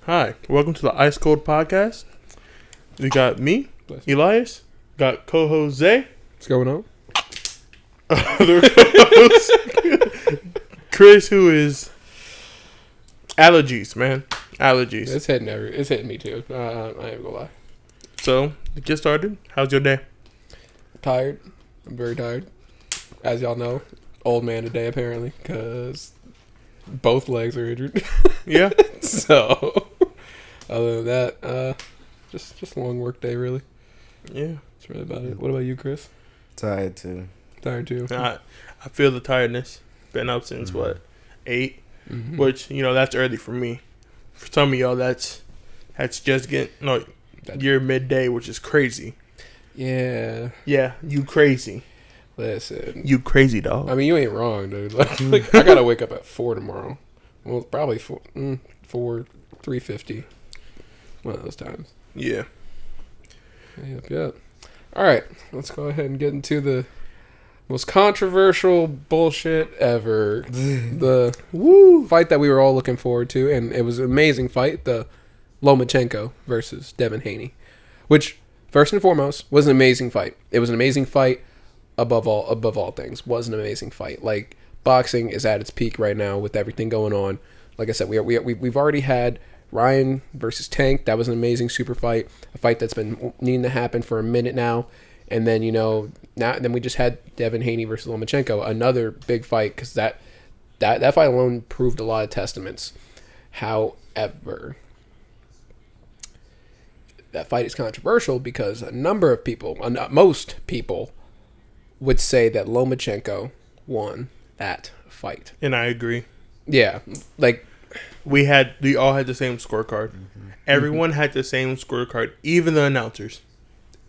Hi, welcome to the Ice Cold Podcast. We got me, Elias, got co-host Zay. What's going on? Other co-host Chris, who is allergies, man. Allergies. It's hitting me too. I ain't gonna lie. So, to get started, how's your day? Tired. I'm very tired. As y'all know, old man today apparently, because both legs are injured. Yeah. So, other than that, just a long work day, really. Yeah. That's really about it. What about you, Chris? Tired too. Tired too. I feel the tiredness. Been up since, 8? Mm-hmm. Which, that's early for me. For some of y'all, that's just getting, your midday, which is crazy. Yeah. Yeah, you crazy. Listen. You crazy, dog. I mean, you ain't wrong, dude. Like I gotta wake up at 4 tomorrow. Well, probably 3:50. One of those times. Yeah. Yep. All right, let's go ahead and get into the most controversial bullshit ever. The fight that we were all looking forward to, and it was an amazing fight, the Lomachenko versus Devin Haney, which, first and foremost, was an amazing fight. It was an amazing fight above all things. Was an amazing fight. Like, boxing is at its peak right now with everything going on. Like I said, we've already had Ryan versus Tank. That was an amazing super fight. A fight that's been needing to happen for a minute now. And then, then we just had Devin Haney versus Lomachenko, another big fight, because that fight alone proved a lot of testaments. However, that fight is controversial because a number of people, most people, would say that Lomachenko won that fight. And I agree. Yeah, like we all had the same scorecard. Mm-hmm. Everyone had the same scorecard, even the announcers.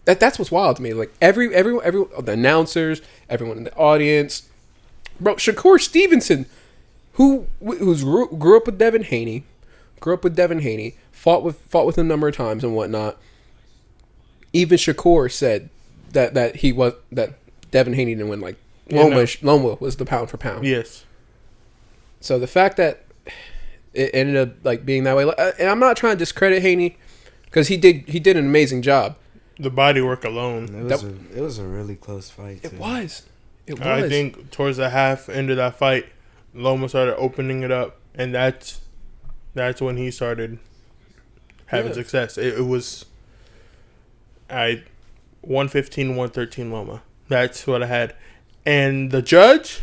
That's what's wild to me. Like every the announcers, everyone in the audience, bro. Shakur Stevenson, who grew up with Devin Haney, fought with him a number of times and whatnot. Even Shakur said that Devin Haney didn't win. Like Loma was the pound for pound. Yes. So the fact that it ended up like being that way, and I'm not trying to discredit Haney because he did an amazing job. The body work alone. It was a really close fight. It was. I think towards the end of that fight, Loma started opening it up, and that's when he started having success. It was 115, 113 Loma. That's what I had. And the judge?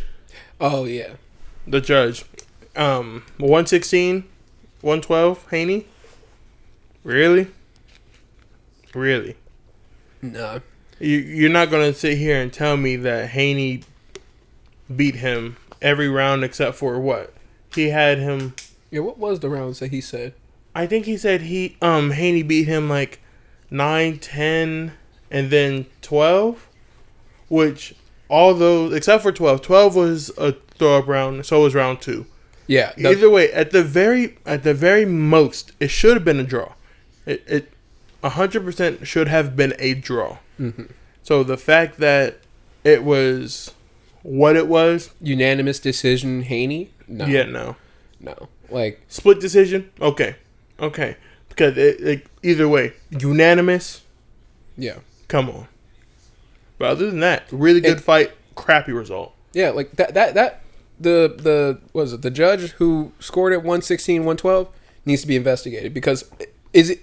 Oh, yeah. The judge. 116, 112, Haney? Really? No. You're not going to sit here and tell me that Haney beat him every round except for what? He had him... Yeah, what was the rounds that he said? I think he said Haney beat him like 9, 10, and then 12, which all those, except for 12. 12 was a throw-up round, so was round 2. Yeah. Either way, at the very most, it should have been a draw. It 100% should have been a draw. Mm-hmm. So the fact that it was what it was, unanimous decision, Haney? No. Yeah, no. Like split decision? Okay. Because either way, unanimous. Yeah. Come on. But other than that, really good fight, crappy result. Yeah, like that the the judge who scored it 116, 112 needs to be investigated because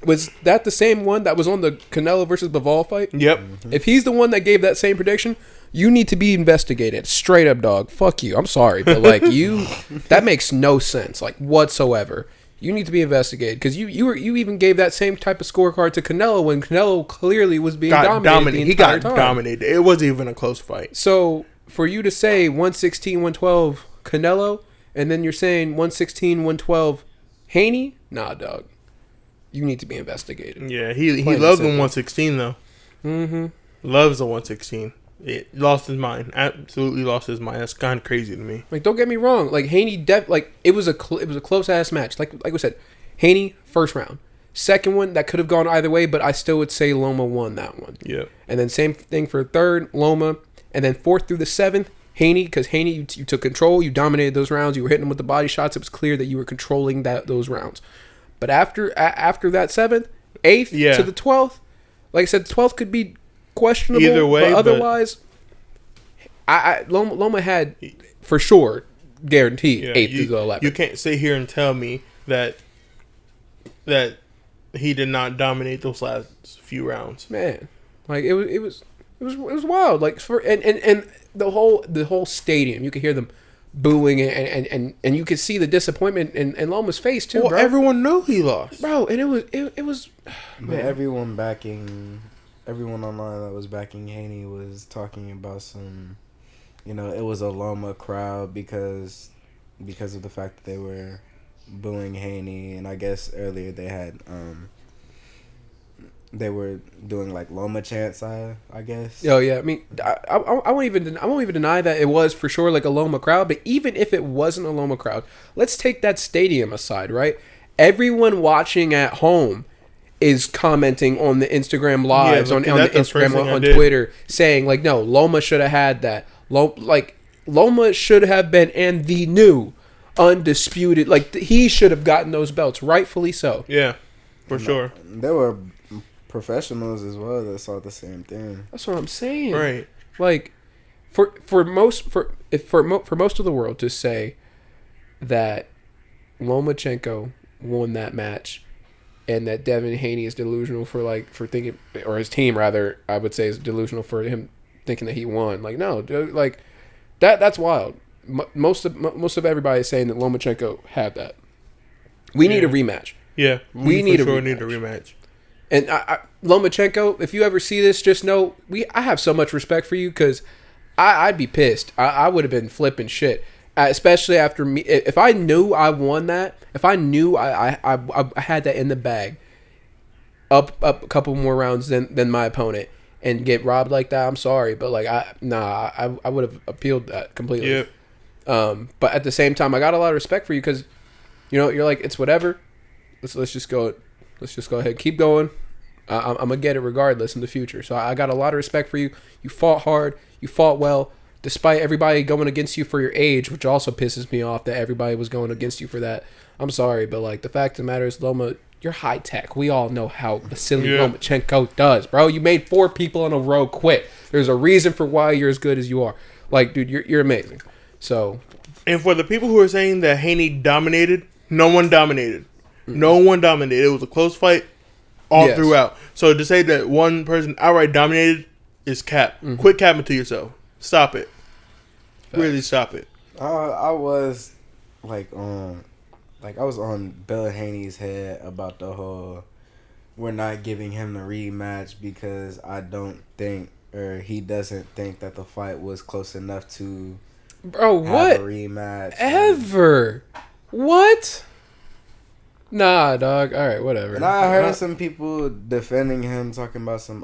was that the same one that was on the Canelo versus Bivol fight? Yep. Mm-hmm. If he's the one that gave that same prediction, you need to be investigated. Straight up, dog. Fuck you. I'm sorry, but like that makes no sense, like whatsoever. You need to be investigated because you even gave that same type of scorecard to Canelo when Canelo clearly was being dominated. He got dominated. It wasn't even a close fight. So for you to say 116, 112 Canelo, and then you're saying 116, 112 Haney, nah, dog. You need to be investigated. Yeah, he loves the 116 though. Mm-hmm. Loves the 116. It lost his mind. Absolutely lost his mind. That's kind of crazy to me. Like, don't get me wrong. Like Haney, it was a close ass match. Like we said, Haney first round, second one that could have gone either way, but I still would say Loma won that one. Yeah. And then same thing for third, Loma, and then fourth through the seventh, Haney, because Haney, you took control, you dominated those rounds, you were hitting them with the body shots. It was clear that you were controlling those rounds. But after that 7th, 8th to the 12th, like I said, the 12th could be questionable. Either way, but otherwise, Loma had for sure guaranteed 8th to the 11th. You can't sit here and tell me that he did not dominate those last few rounds. Man, like it was wild. Like and the whole stadium, you could hear them booing and you could see the disappointment in Loma's face too, bro. Everyone knew he lost, bro, and it was. But everyone online that was backing Haney was talking about some, it was a Loma crowd because of the fact that they were booing Haney, and I guess earlier they were doing like Loma chants. I guess. Oh yeah, I mean, I won't even deny that it was for sure like a Loma crowd. But even if it wasn't a Loma crowd, let's take that stadium aside, right? Everyone watching at home is commenting on the Instagram lives, on the Instagram, on Twitter, saying like, no, Loma should have had that. Loma should have been and the new undisputed. Like he should have gotten those belts, rightfully so. Yeah, for sure. There were professionals as well that saw the same thing. That's what I'm saying. Right. Like for most of the world to say that Lomachenko won that match and that Devin Haney is delusional for thinking, or his team rather, I would say, is delusional for him thinking that he won. Like no, dude, like that's wild. Most of everybody is saying that Lomachenko had that. We need a rematch. Yeah, we need a rematch. And Lomachenko, if you ever see this, just know I have so much respect for you because I'd be pissed. I would have been flipping shit, especially after me. If I knew I won that, if I knew I had that in the bag, up a couple more rounds than my opponent, and get robbed like that, I'm sorry, but like I would have appealed that completely. Yeah. But at the same time, I got a lot of respect for you because, you're like, it's whatever. Let's just go ahead, keep going. I'm gonna get it regardless in the future. So I got a lot of respect for you. You fought hard. You fought well, despite everybody going against you for your age, which also pisses me off that everybody was going against you for that. I'm sorry, but like the fact of the matter is, Loma, you're high tech. We all know how Vasiliy Lomachenko does, bro. You made 4 people in a row quit. There's a reason for why you're as good as you are. Like, dude, you're amazing. So, and for the people who are saying that Haney dominated, no one dominated. Mm-hmm. No one dominated. It was a close fight all throughout. So to say that one person outright dominated is cap. Mm-hmm. Quit capping to yourself. Stop it. Facts. Really stop it. I was I was on Bill Haney's head about the whole we're not giving him the rematch because I don't think, or he doesn't think that the fight was close enough to have a rematch. Ever. What? Nah, dog. All right, whatever. And I heard some people defending him, talking about some,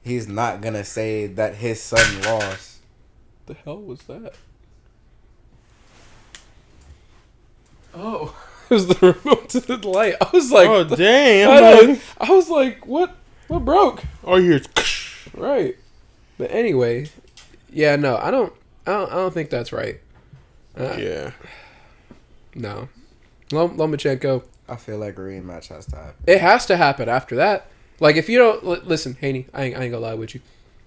he's not going to say that his son lost. The hell was that? Oh, it was the remote to the light. I was like, oh, damn. I was like, what broke? Oh, here's right. But anyway, yeah, no, I don't think that's right. Yeah. No. Lomachenko. I feel like a rematch has to happen. It has to happen after that. Like, if you don't... Listen, Haney, I ain't gonna lie with you.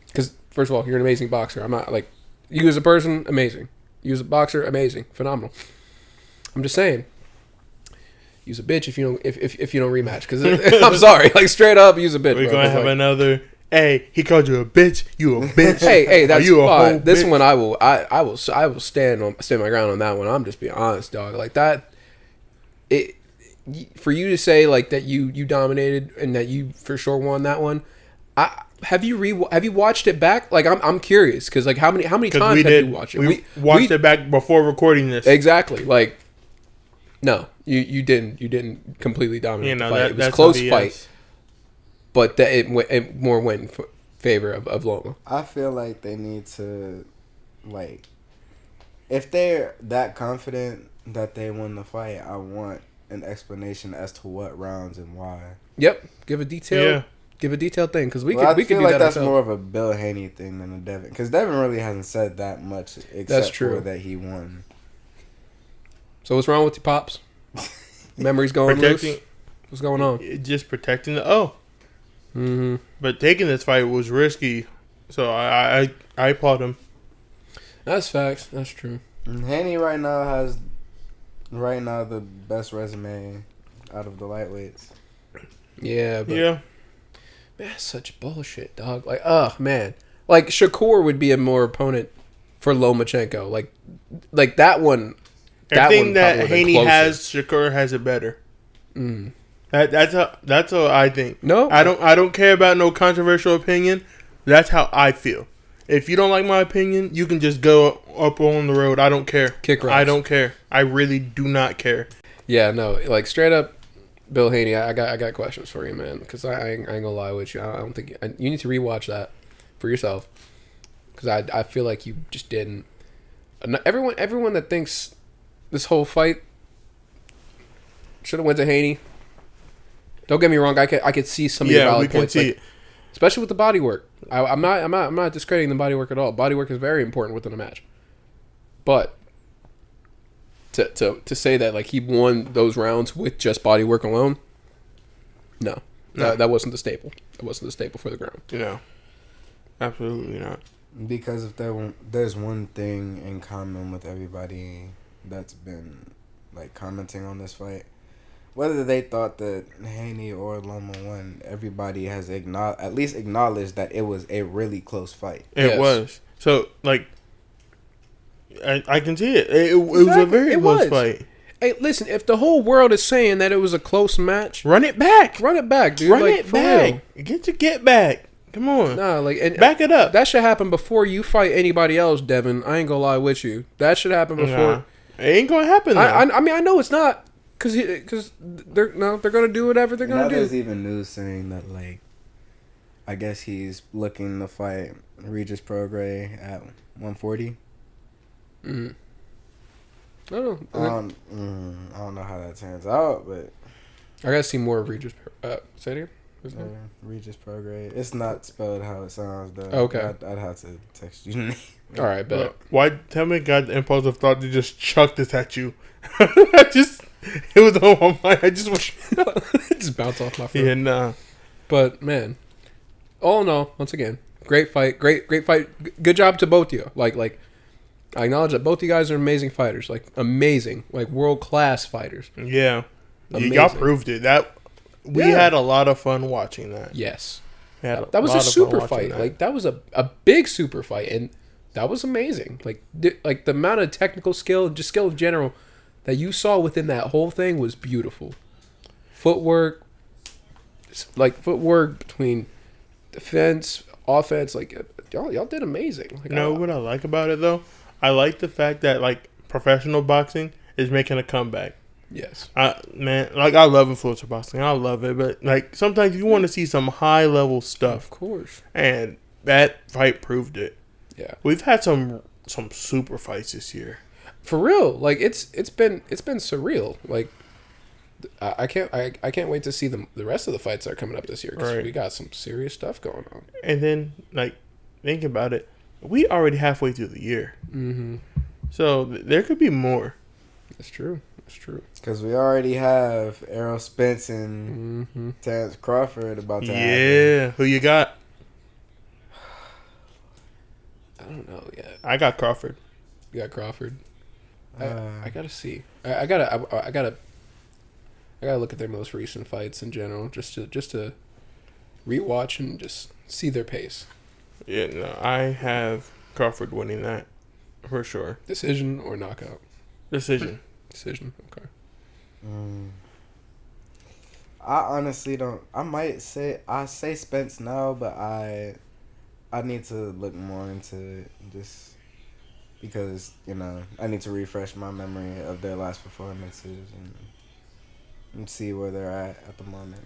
Because, first of all, you're an amazing boxer. I'm not, like... You as a person, amazing. You as a boxer, amazing. Phenomenal. I'm just saying. Use a bitch if you don't rematch. Because I'm sorry. Like, straight up, use a bitch, We're going to have another... Hey, he called you a bitch. You a bitch. hey, that's you fine. This one, I will stand my ground on that one. I'm just being honest, dog. Like that... For you to say like that you dominated and that you for sure won that one, have you watched it back? Like I'm curious because like how many times have you watched it? We watched it back before recording this. Exactly. Like no, you didn't completely dominate the fight. It was a close fight, but that it more went in favor of Loma. I feel like they need to like if they're that confident that they won the fight, I want an explanation as to what rounds and why. Yep, give a detailed thing because we could do that. That's ourselves. More of a Bill Haney thing than a Devin, because Devin really hasn't said that much except for that he won. So what's wrong with your pops? Memories going protecting. loose. What's going on? Just protecting the O. Mm-hmm. But taking this fight was risky, so I applaud him. That's facts. That's true. Haney right now has the best resume out of the lightweights. Yeah, but Yeah. man, that's such bullshit, dog. Like, oh man, like Shakur would be a more opponent for Lomachenko. Like that one. Everything that probably Haney closer. has, Shakur has it better. Mm. That's how I think. No, I don't care about no controversial opinion. That's how I feel. If you don't like my opinion, you can just go up on the road. I don't care. Kick rocks. I don't care. I really do not care. Yeah, no, like straight up, Bill Haney. I got questions for you, man. Because I ain't gonna lie with you. I don't think you need to rewatch that for yourself. Because I feel like you just didn't. Everyone that thinks this whole fight should have went to Haney. Don't get me wrong. I could see some of your valid points, see like, especially with the body work. I'm not discrediting the body work at all. Body work is very important within a match. But to say that like he won those rounds with just body work alone, no. That wasn't the staple. That wasn't the staple for the ground. No, absolutely not. Because if there's one thing in common with everybody that's been like commenting on this fight, whether they thought that Haney or Loma won, everybody has at least acknowledged that it was a really close fight. It was. So like, I can see it. It was a very close fight. Hey, listen, if the whole world is saying that it was a close match, Run it back, dude. Run like, it for back. real. Get back. Come on. Nah, like and Back it up. That should happen before you fight anybody else, Devin. I ain't gonna lie with you. That should happen before. Nah, it ain't gonna happen. I mean, I know it's not because they're gonna do whatever they're gonna do. There's even news saying that like, I guess he's looking to fight Regis Prograis at 140. Mm-hmm. I don't know. I don't know how that turns out, but I gotta see more of Regis. Say it again. Regis Prograis. It's not spelled how it sounds, though. Okay. I'd have to text you. All right, but Why? Tell me, God, the impulsive thought to just chuck this at you. It was on my mind. I just just bounce off my phone. Yeah, nah. But man, all in all, once again, great fight, great fight. Good job to both of you. Like I acknowledge that both of you guys are amazing fighters. Like amazing, like world class fighters. Yeah, Amazing. y'all proved it. We had a lot of fun watching that. Yes, That was a super fight. Like that was a big super fight, and that was amazing. Like the amount of technical skill, just skill in general, that you saw within that whole thing was beautiful. Footwork between defense, offense, like y'all did amazing. Like, You know what I like about it though? I like the fact that like professional boxing is making a comeback. Yes. I love influencer boxing. I love it, but like sometimes you want to see some high level stuff. Of course. And that fight proved it. Yeah. We've had some super fights this year. For real. Like it's been surreal. Like I can't wait to see the rest of the fights that are coming up this year because we got some serious stuff going on. And then like think about it, we already halfway through the year. Mm-hmm. So there could be more. That's true. That's true. Because we already have Errol Spence and Terrence Crawford about to happen. Yeah. Who you got? I don't know yet. I got Crawford. You got Crawford. I gotta see. I gotta look at their most recent fights in general, just to rewatch and just see their pace. Yeah, no, I have Crawford winning that for sure. Decision or knockout? Decision. Decision. Okay. I honestly don't. I say Spence now, but I need to look more into it just because I need to refresh my memory of their last performances and see where they're at the moment.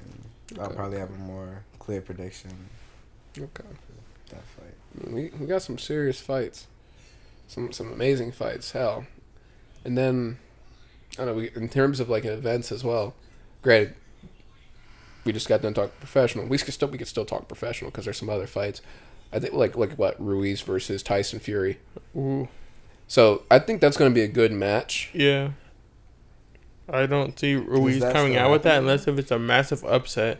Okay. I'll probably have a more clear prediction. Okay. That fight. We got some serious fights, some amazing fights. Hell, and then I don't know. In terms of like events as well. Granted, we just got done talking professional. We could still talk professional because there's some other fights. I think like what Ruiz versus Tyson Fury. Ooh. So I think that's going to be a good match. Yeah. I don't see Ruiz that coming still out with that happening? unless if it's a massive upset.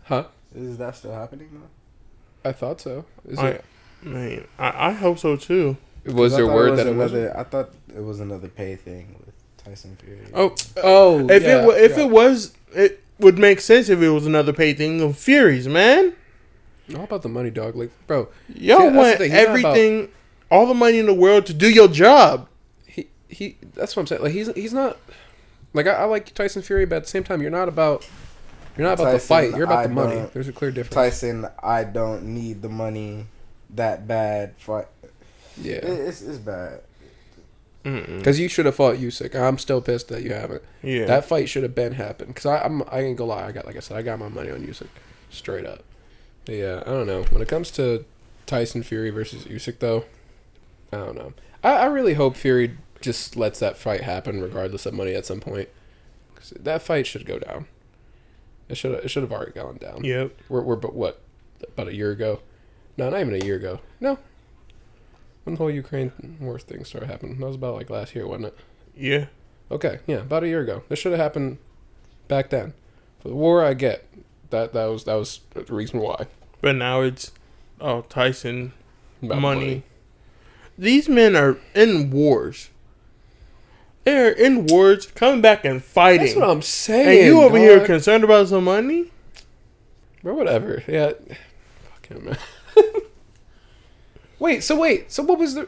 Huh? Is that still happening though? I thought so. Is I it? mean, I hope so too. Was there word that it wasn't? I thought it was another pay thing with Tyson Fury. Oh, If it was, it would make sense if it was another pay thing of Furies, man. All about the money, dog. Like, bro, Y'all that's want the thing. He's not everything, all the money in the world to do your job. he. That's what I'm saying. Like, he's not. Like, I like Tyson Fury, but at the same time, you're not about Tyson, the fight. You're about the money. don't- There's a clear difference. Tyson, I don't need the money that bad. Yeah, It's bad. because you should have fought Usyk. I'm still pissed that you haven't. Yeah. That fight should have been happened. Because I ain't gonna lie. Like I said, I got my money on Usyk, straight up. But yeah, I don't know. When it comes to Tyson Fury versus Usyk, though, I don't know. I really hope Fury just lets that fight happen, regardless of money, at some point. 'Cause that fight should go down. It should have already gone down. Yep. We're but what, about a year ago? No, not even a year ago. No. When the whole Ukraine war thing started happening, that was about like last year, wasn't it? Yeah. Okay, yeah, about a year ago. This should have happened back then. For the war, I get that was the reason why. But now it's Tyson About money. These men are in wars. They're in wars, coming back and fighting. That's what I'm saying. And you over dog. here concerned about some money? Or whatever. Yeah. Fuck him, man. Wait. So what was the?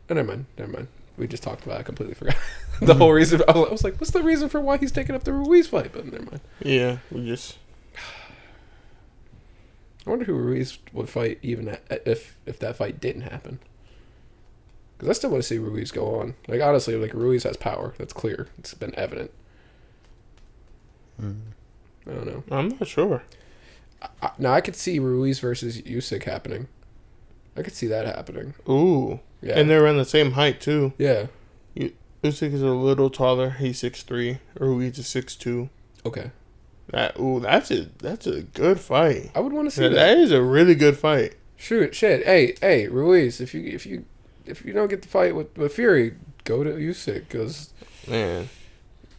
Oh, never mind. We just talked about it. I completely forgot the whole reason. I was like, what's the reason for why he's taking up the Ruiz fight? But never mind. Yeah, we just. I wonder who Ruiz would fight even if that fight didn't happen. Because I still want to see Ruiz go on. Like, honestly, like, Ruiz has power. That's clear. It's been evident. I don't know. I'm not sure. Now, I could see Ruiz versus Usyk happening. I could see that happening. Ooh. Yeah. And they're around the same height, too. Yeah. Usyk is a little taller. He's 6'3". Ruiz is 6'2". Okay. That's a good fight. I would want to see that. That is a really good fight. Shoot, shit. Hey, Ruiz, if you don't get the fight with Fury, go to Usyk, because Man.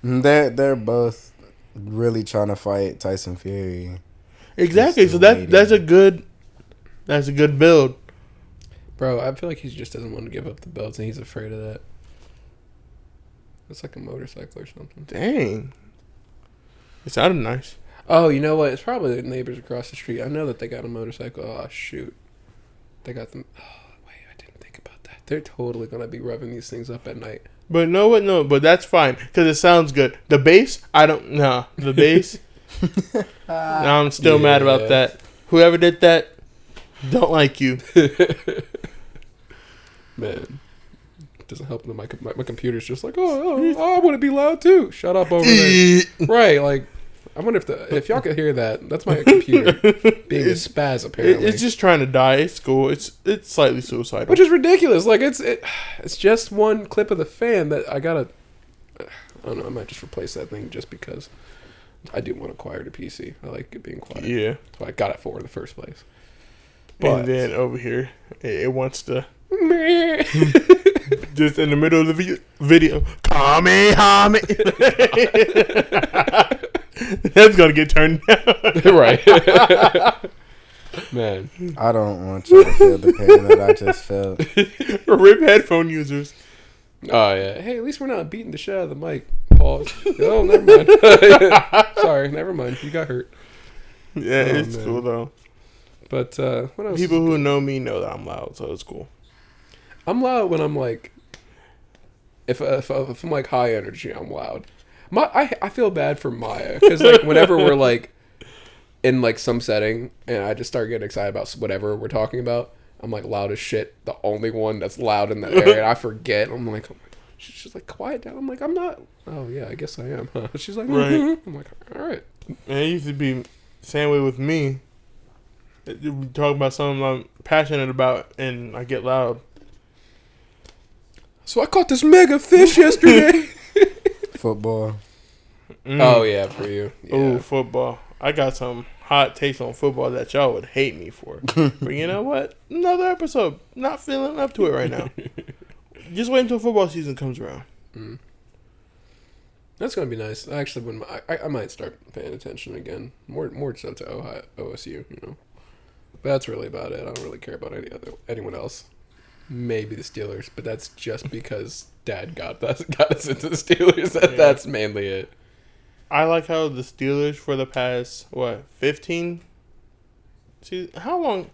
They're both really trying to fight Tyson Fury. Exactly. So that's a good build. bro, I feel like he just doesn't want to give up the belts, and he's afraid of that. It's like a motorcycle or something. Dang. It sounded nice. Oh, you know what? It's probably the neighbors across the street. I know that they got a motorcycle. Oh, shoot. They got them. Oh, wait, I didn't think about that. They're totally going to be revving these things up at night. But no, but that's fine because it sounds good. The bass, I don't know. The bass, I'm still mad about that. Whoever did that, don't like you. Man, it doesn't help that my computer's just like, I want to be loud too. Shut up over there. Right, like, I wonder if y'all could hear that. That's my computer being a spaz, apparently. It's just trying to die. It's cool. It's slightly suicidal. Which is ridiculous. Like, it's just one clip of the fan that I gotta. I don't know. I might just replace that thing just because I do want to acquire the PC. I like it being quiet. Yeah. That's what I got it for in the first place. But And then over here, it wants to just in the middle of the video, Kame. That's gonna get turned down. Right. Man. I don't want you to feel the pain that I just felt. Rip headphone users. Oh, yeah. Hey, at least we're not beating the shit out of the mic. Pause. Oh, never mind. Sorry, never mind. You got hurt. Yeah, Oh, it's man. cool though. But what else? People who know me know that I'm loud, so it's cool. I'm loud when I'm like, if I'm like high energy, I'm loud. I feel bad for Maya because like whenever we're like in like some setting and I just start getting excited about whatever we're talking about, I'm like loud as shit. The only one that's loud in that area, and I forget. I'm like, oh my, she's like, quiet down. I'm like, I'm not. Oh yeah, I guess I am. Huh? She's like, Right. I'm like, all right. And it used to be same way with me. We talk about something I'm passionate about, and I get loud. So I caught this mega fish yesterday. Football. Oh yeah, for you. Yeah. Oh, football. I got some hot takes on football that y'all would hate me for. But you know what? Another episode. Not feeling up to it right now. Just wait until football season comes around. That's gonna be nice. I actually wouldn't. I might start paying attention again. More so to OSU, you know. But that's really about it. I don't really care about anyone else. Maybe the Steelers, but that's just because Dad got us into the Steelers. That's mainly it. I like how the Steelers for the past 15. See how long?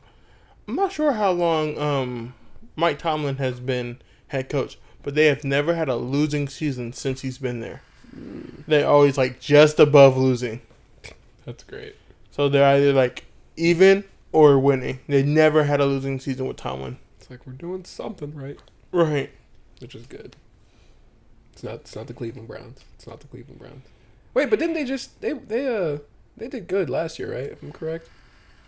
I'm not sure how long Mike Tomlin has been head coach, but they have never had a losing season since he's been there. They're always like just above losing. That's great. So they're either like even or winning. They never had a losing season with Tomlin. It's like we're doing something right. Right. Which is good. It's not the Cleveland Browns. Wait, but didn't they just they did good last year, right? If I'm correct.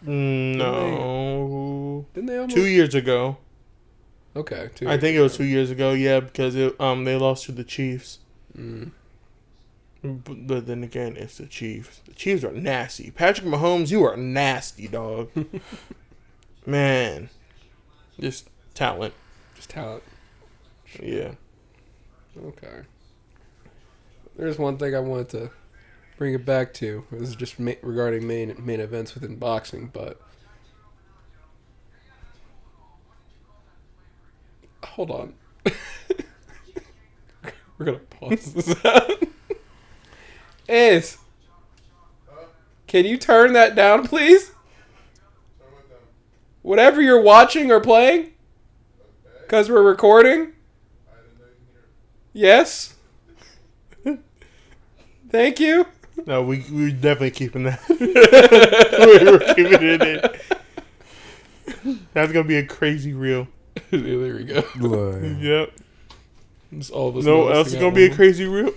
No. Didn't they almost 2 years ago? Okay, I think it was 2 years ago. Yeah, because they lost to the Chiefs. But then again, it's the Chiefs. The Chiefs are nasty. Patrick Mahomes, you are nasty, dog. Man. Just talent. Yeah. Okay. There's one thing I wanted to bring it back to. This is just regarding main events within boxing, but hold on. We're gonna pause this out. Ace, can you turn that down, please? Whatever you're watching or playing? Because we're recording? Yes? Thank you. No, we definitely keeping that. We're keeping it in. That's going to be a crazy reel. There we go. Yep. Just all of us. No, else is going to be a crazy reel.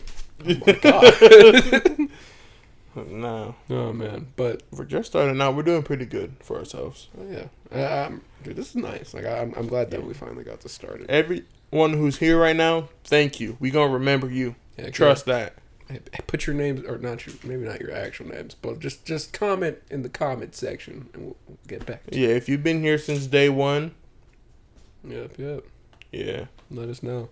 Oh my God. No. Oh, man. But we're just starting out. We're doing pretty good for ourselves. Oh, yeah. Dude, this is nice. Like, I'm glad that we finally got to start it. Everyone who's here right now, thank you. We going to remember you. Yeah, trust that. Put your names, or maybe not your actual names, but just comment in the comment section, and we'll get back to you. Yeah, if you've been here since day one. Yep. Yeah. Let us know.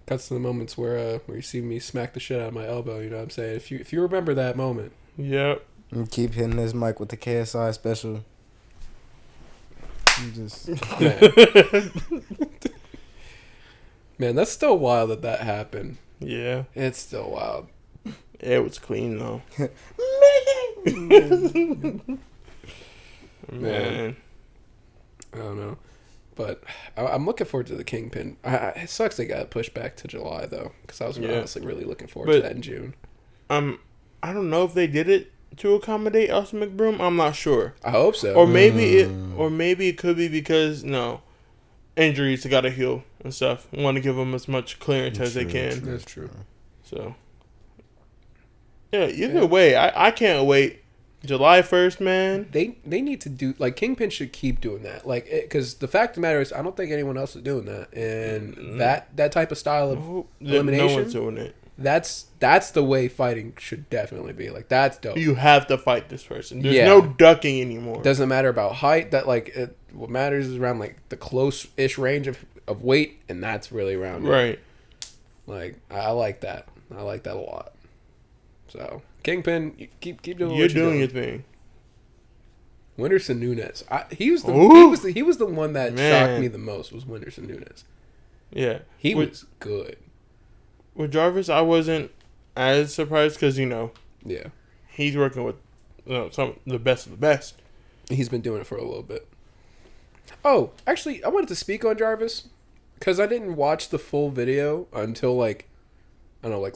Cuts to the moments where you see me smack the shit out of my elbow, you know what I'm saying? If you remember that moment. Yep. And keep hitting this mic with the KSI special. Man, that's still wild that happened. Yeah. It's still wild. It was clean, though. Man. I don't know. But I'm looking forward to the Kingpin. It sucks they got pushed back to July, though, because I was honestly really looking forward to that in June. I don't know if they did it to accommodate Austin McBroom. I'm not sure. I hope so. Or maybe it could be because injuries got to heal and stuff. Want to give them as much clearance as they can. That's true. So either way, I can't wait. July 1st, man. They need to do, like, Kingpin should keep doing that, like, because the fact of the matter is, I don't think anyone else is doing that, and that type of style of elimination, no one's doing it. That's the way fighting should definitely be. Like, that's dope. You have to fight this person. There's no ducking anymore. Doesn't matter about height. That what matters is around like the close-ish range of weight, and that's really around it. Right. Like, I like that. I like that a lot. So Kingpin, keep doing what you're doing. Your thing. Whindersson Nunes. He was the one that shocked me the most. Was Whindersson Nunes. Yeah, he was good. With Jarvis, I wasn't as surprised because he's working with some of the best of the best. He's been doing it for a little bit. Oh, actually, I wanted to speak on Jarvis because I didn't watch the full video until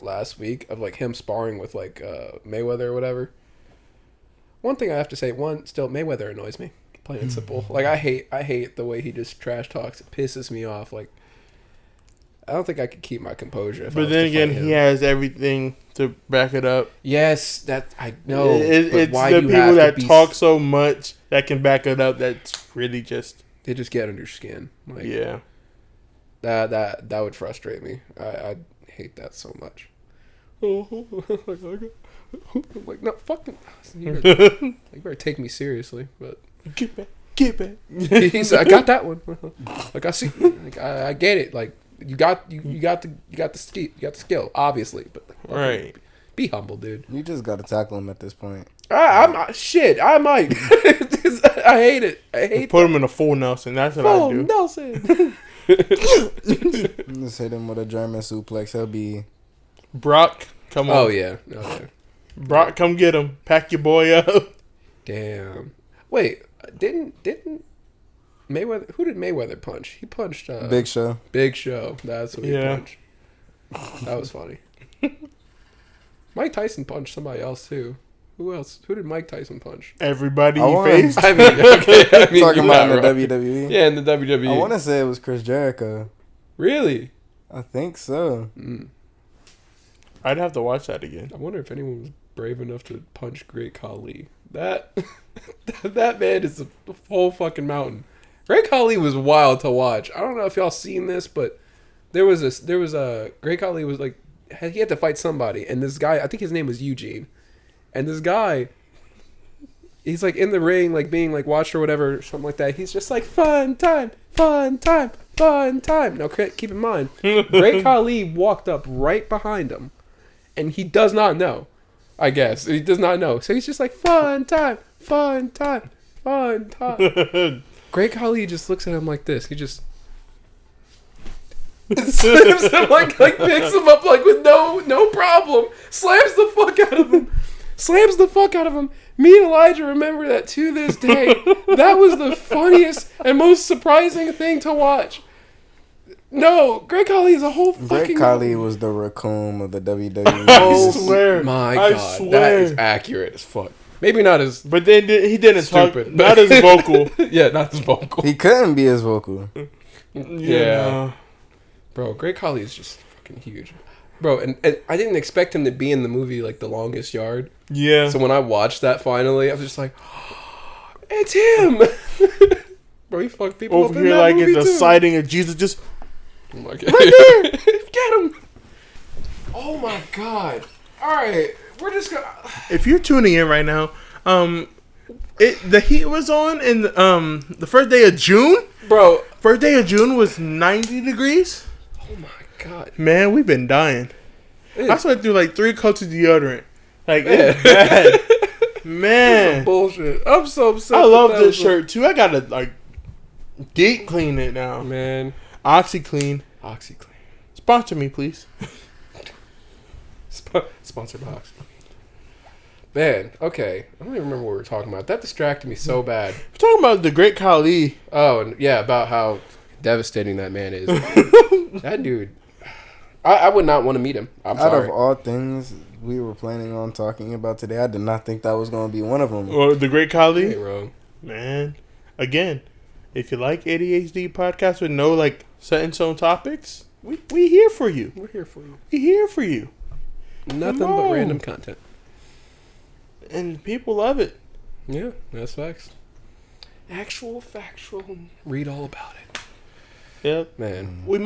last week of him sparring with Mayweather or whatever. One thing I have to say, still Mayweather annoys me. Plain and simple. Like, I hate the way he just trash talks. It pisses me off. Like, I don't think I could keep my composure. But then again, he has everything to back it up. Yes, that I know. It's why the people that talk so much that can back it up. That's really just they just get under your skin. Like, yeah, that would frustrate me. I hate that so much. I'm like, no, fucking. You better take me seriously, but get back. He said, I got that one. Like, I see. Like, I get it. Like, You got the skill, obviously, but Right. be humble, dude. You just got to tackle him at this point. I might. I hate it. I hate Put him in a full Nelson. That's what I do. Nelson. Just hit him with a German suplex. He'll be... Brock, come on. Oh yeah. Okay. Brock, come get him. Pack your boy up. Damn. Wait, didn't Mayweather? Who did Mayweather punch? He punched Big Show. Big Show. That's what he punched. That was funny. Mike Tyson punched somebody else too. Who else? Who did Mike Tyson punch? Everybody he faced. I mean, okay. Talking about in the WWE. Yeah, in the WWE. I want to say it was Chris Jericho. Really? I think so. I'd have to watch that again. I wonder if anyone was brave enough to punch Great Khali. That man is a whole fucking mountain. Great Khali was wild to watch. I don't know if y'all seen this, but there was a Great Khali was like, he had to fight somebody, and this guy, I think his name was Eugene, and this guy, he's like in the ring, like being like watched or whatever, something like that. He's just like fun time. Now keep in mind, Great Khali walked up right behind him, and he does not know. I guess he does not know, so he's just like fun time. Great Khali just looks at him like this. He just slams him like picks him up like with no problem. Slams the fuck out of him. Me and Elijah remember that to this day. That was the funniest and most surprising thing to watch. No, Great Khali is a whole fucking... Great Khali was the raccoon of the WWE. I swear. My I God, swear. that is accurate as fuck. Maybe not as... But then he didn't stupid, talk. Not as vocal. Yeah, not as vocal. He couldn't be as vocal. Yeah. Bro, Great Khali is just fucking huge. Bro, and I didn't expect him to be in the movie, like, The Longest Yard. Yeah. So when I watched that finally, I was just like, oh, it's him! Bro, he fucked people up Over in here that like movie it's too. a sighting of Jesus just... Oh my God. Right there! Get him! Oh my God. Alright, we're just gonna... If you're tuning in right now, the heat was on in the first day of June. Bro. First day of June was 90 degrees. Oh my God. Man, we've been dying. I sweat through like 3 coats of deodorant. Like, Man. it's bad. Man. Bullshit. I'm so upset. I love this shirt too. I gotta like deep clean it now. Man. OxyClean. Sponsor me, please. Sponsored by Oxy. Man, okay. I don't even remember what we were talking about. That distracted me so bad. We're talking about the Great Khali. Oh, and yeah, about how devastating that man is. That dude. I would not want to meet him. I'm sorry. Out of all things we were planning on talking about today, I did not think that was going to be one of them. Or the Great Khali. Ain't wrong. Man, again, if you like ADHD podcasts with no like set in stone topics, we here for you. We're here for you. We here for you. Nothing but random content. And people love it. Yeah, that's facts. Actual, factual. Read all about it. Yep. Man. We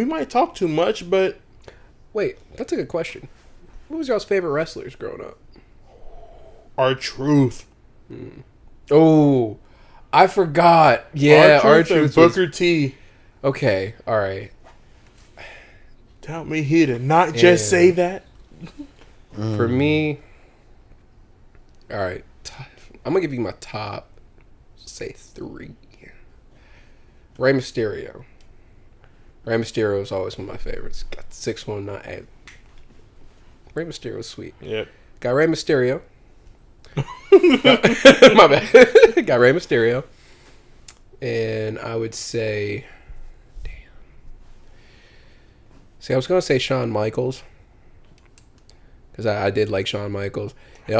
might talk too much, but Wait, that's a good question. Who was y'all's favorite wrestlers growing up? R-Truth. Oh, I forgot. Yeah, R-Truth and Booker T. Okay, all right. Tell me he did not just say that. For me, all right. I'm gonna give you my top, say 3. Rey Mysterio. Rey Mysterio is always one of my favorites. Got 619. Rey Mysterio is sweet. Yep. Got Rey Mysterio. My bad. Got Rey Mysterio. And I would say... Damn. See, I was going to say Shawn Michaels. Because I did like Shawn Michaels. He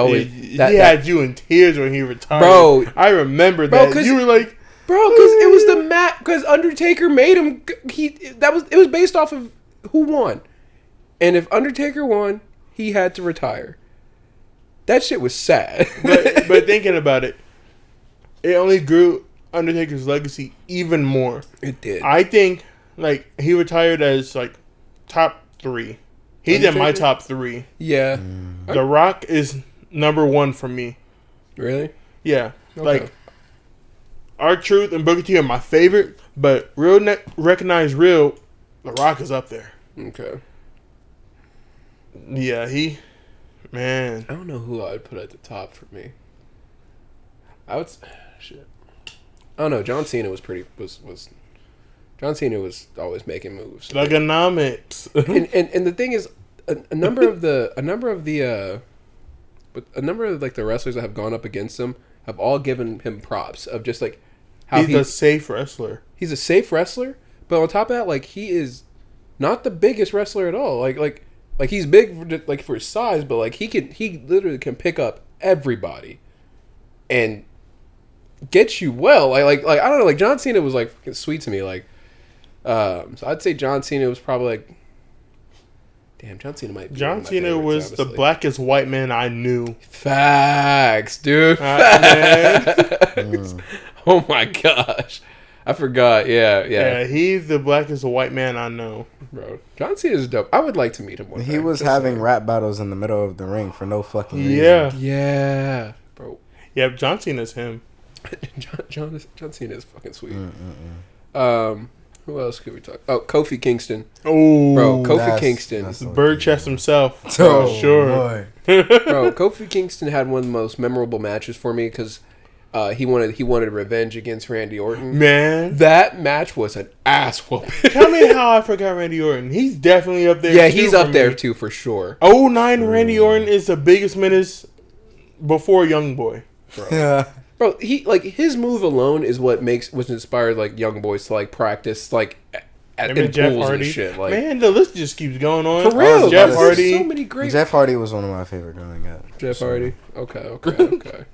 had you in tears when he retired. Bro. I remember that. You were like... Bro, because it was the match. Because Undertaker made him... It was based off of who won. And if Undertaker won, he had to retire. That shit was sad. but thinking about it, it only grew Undertaker's legacy even more. It did. I think like he retired as like top 3. He's in my top 3. Yeah. The Rock is number 1 for me. Really? Yeah. Okay. Like R-Truth and Booker T are my favorite, but Recognize Real The Rock is up there. Okay. Yeah, man. I don't know who I'd put at the top for me. Shit. I don't know. John Cena was John Cena was always making moves. Thugonomics. and the thing is, a number of the like the wrestlers that have gone up against him have all given him props of just like how he's a safe wrestler. He's a safe wrestler, but on top of that, like he is not the biggest wrestler at all. Like he's big like for his size, but like he literally can pick up everybody and get you well. Like I don't know. Like John Cena was like sweet to me. Like so I'd say John Cena was probably like. Damn, John Cena might be John Cena was honestly the blackest white man I knew. Facts, dude. Facts. Oh my gosh. I forgot. Yeah, he's the blackest white man I know. Bro, John Cena is dope. I would like to meet him one day. He was having rap battles in the middle of the ring for no fucking reason. Yeah. Bro. Yeah, John Cena's him. John Cena is fucking sweet. Who else could we talk? Oh, Kofi Kingston. Oh, bro, Kofi Kingston. That's bird chest himself. Oh, sure. Bro, Kofi Kingston had one of the most memorable matches for me because he wanted revenge against Randy Orton. Man, that match was an ass whooping. Tell me how I forgot Randy Orton. He's definitely up there. Yeah, he's up there too for sure. 09 Randy Orton is the biggest menace before Young Boy. Bro. Yeah. Bro, he like his move alone is what inspired like young boys to like practice like in Jeff pools Hardy. And shit. Like, man, the list just keeps going on. For real, Jeff Hardy. So many great. Jeff Hardy was one of my favorite growing up. Jeff Hardy. Okay.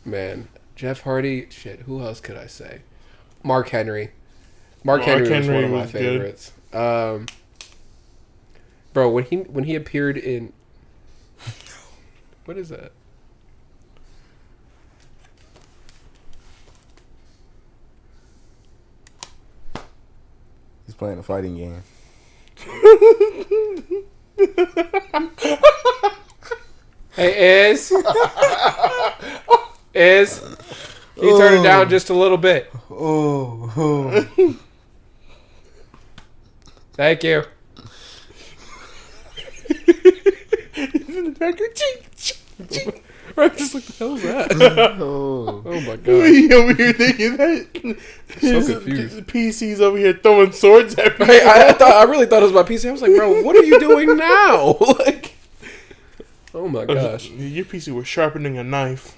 Man, Jeff Hardy. Shit. Who else could I say? Mark Henry. Mark Henry was one of my favorites. Bro, when he appeared in. What is that? He's playing a fighting game. Hey, Iz, can you turn it down just a little bit? Oh. Thank you. I'm just like, the hell is that? Oh my god. We over here thinking that. So confused. PC's over here throwing swords at me. Hey, I really thought it was my PC. I was like, bro, what are you doing now? Like, oh my gosh. Your PC was sharpening a knife.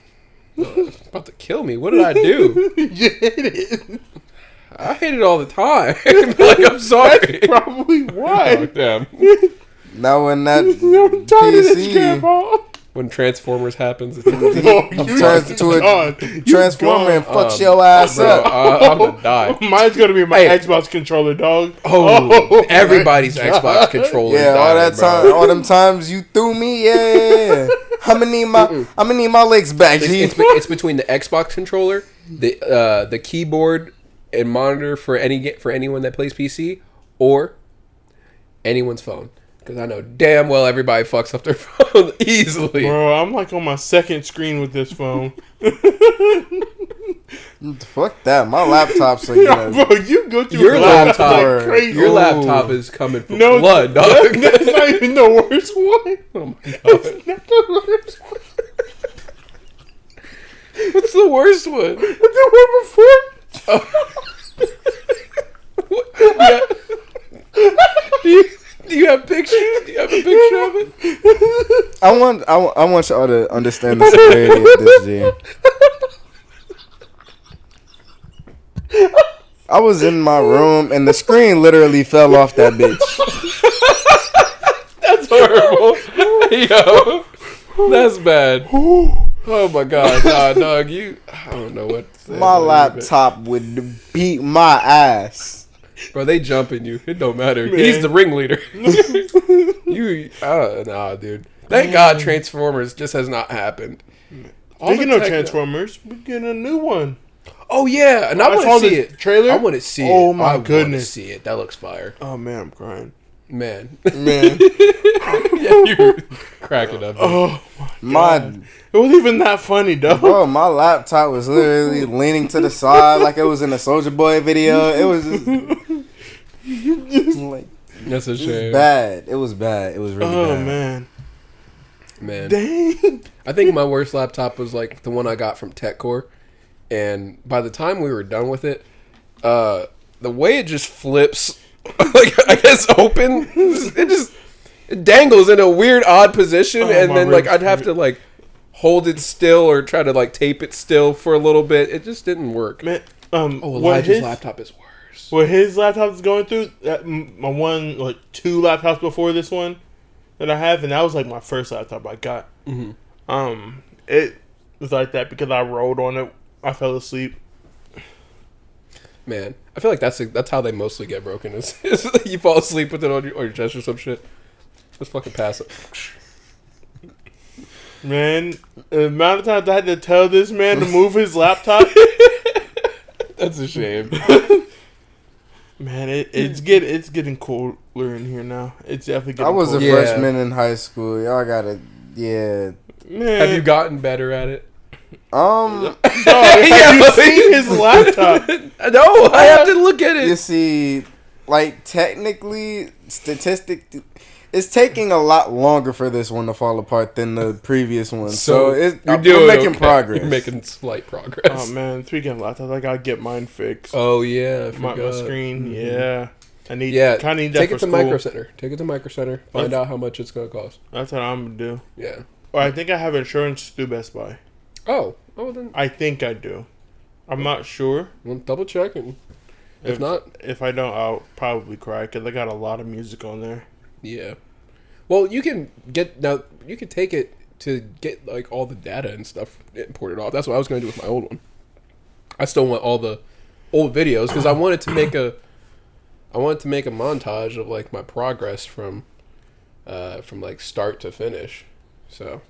It's about to kill me. What did I do? You hit it. I hit it all the time. Like, I'm sorry. That's probably why. Oh, damn. Now when that PC... When Transformers happens, turns into a Transformer and fucks your ass up. I'm gonna die. Mine's gonna be my Xbox controller, dog. Oh, everybody's Xbox controller. Yeah, all that time, all them times you threw me. Yeah. I'm gonna need my legs back. It's between the Xbox controller, the keyboard and monitor for anyone that plays PC, or anyone's phone. Because I know damn well everybody fucks up their phone easily. Bro, I'm like on my second screen with this phone. Fuck that. My laptop's like... bro, you go through your laptop like crazy. Your laptop is coming from blood, dog. That's not even the worst one. Oh my god. That's not the worst one. What's the worst one? The one before? Yeah. Do you have pictures? Do you have a picture of it? I want y'all to understand the severity of this, G. I was in my room and the screen literally fell off that bitch. That's horrible. Yo, that's bad. Oh my god, nah, dog, I don't know what to say. My laptop would beat my ass. Bro, they jumping you. It don't matter. Man. He's the ringleader. Nah, dude. Thank God Transformers just has not happened. Speaking of Transformers, we're getting a new one. Oh, yeah. And I want to see it. Trailer? I want to see it. Oh, my goodness. I want to see it. That looks fire. Oh, man, I'm crying. Man. Yeah, you're cracking up. Oh, my God. It wasn't even that funny, though. Bro, my laptop was literally leaning to the side like it was in a Soulja Boy video. It was just... Like, That's a it was shame. bad. It was bad. It was really bad. Oh man. Dang. I think my worst laptop was like the one I got from TechCore, and by the time we were done with it, the way it just flips, like I guess open, it dangles in a weird odd position, and then like I'd have to like hold it still or try to like tape it still for a little bit. It just didn't work. Man, Elijah's laptop is worse. What his laptop is going through, my one, like 2 laptops before this one that I have, and that was like my first laptop I got. Mm-hmm. It was like that because I rolled on it. I fell asleep. Man, I feel like that's how they mostly get broken. Is you fall asleep with it on your chest or some shit. Just fucking pass it. Man, the amount of times I had to tell this man to move his laptop. That's a shame. Man, it's getting cooler in here now. It's definitely getting I was cooler. a freshman in high school. Y'all gotta, Man. Have you gotten better at it? No, have you seen his laptop? No, I have to look at it. You see, like, technically, it's taking a lot longer for this one to fall apart than the previous one. So we're making progress. You're making slight progress. Oh man, speaking of laptops, I gotta get mine fixed. Oh yeah, my screen. Mm-hmm. Yeah, I need. Yeah, kind of need that take for it to school. Micro Center. Take it to Micro Center. Find out how much it's gonna cost. That's what I'm gonna do. Yeah. Or I think I have insurance through Best Buy. Oh, then I think I do. I'm not sure. We'll double check, and if not, if I don't, I'll probably cry because I got a lot of music on there. Yeah. Well, you can take it to get like all the data and stuff imported off. That's what I was going to do with my old one. I still want all the old videos because I wanted to make a montage of like my progress from like start to finish. So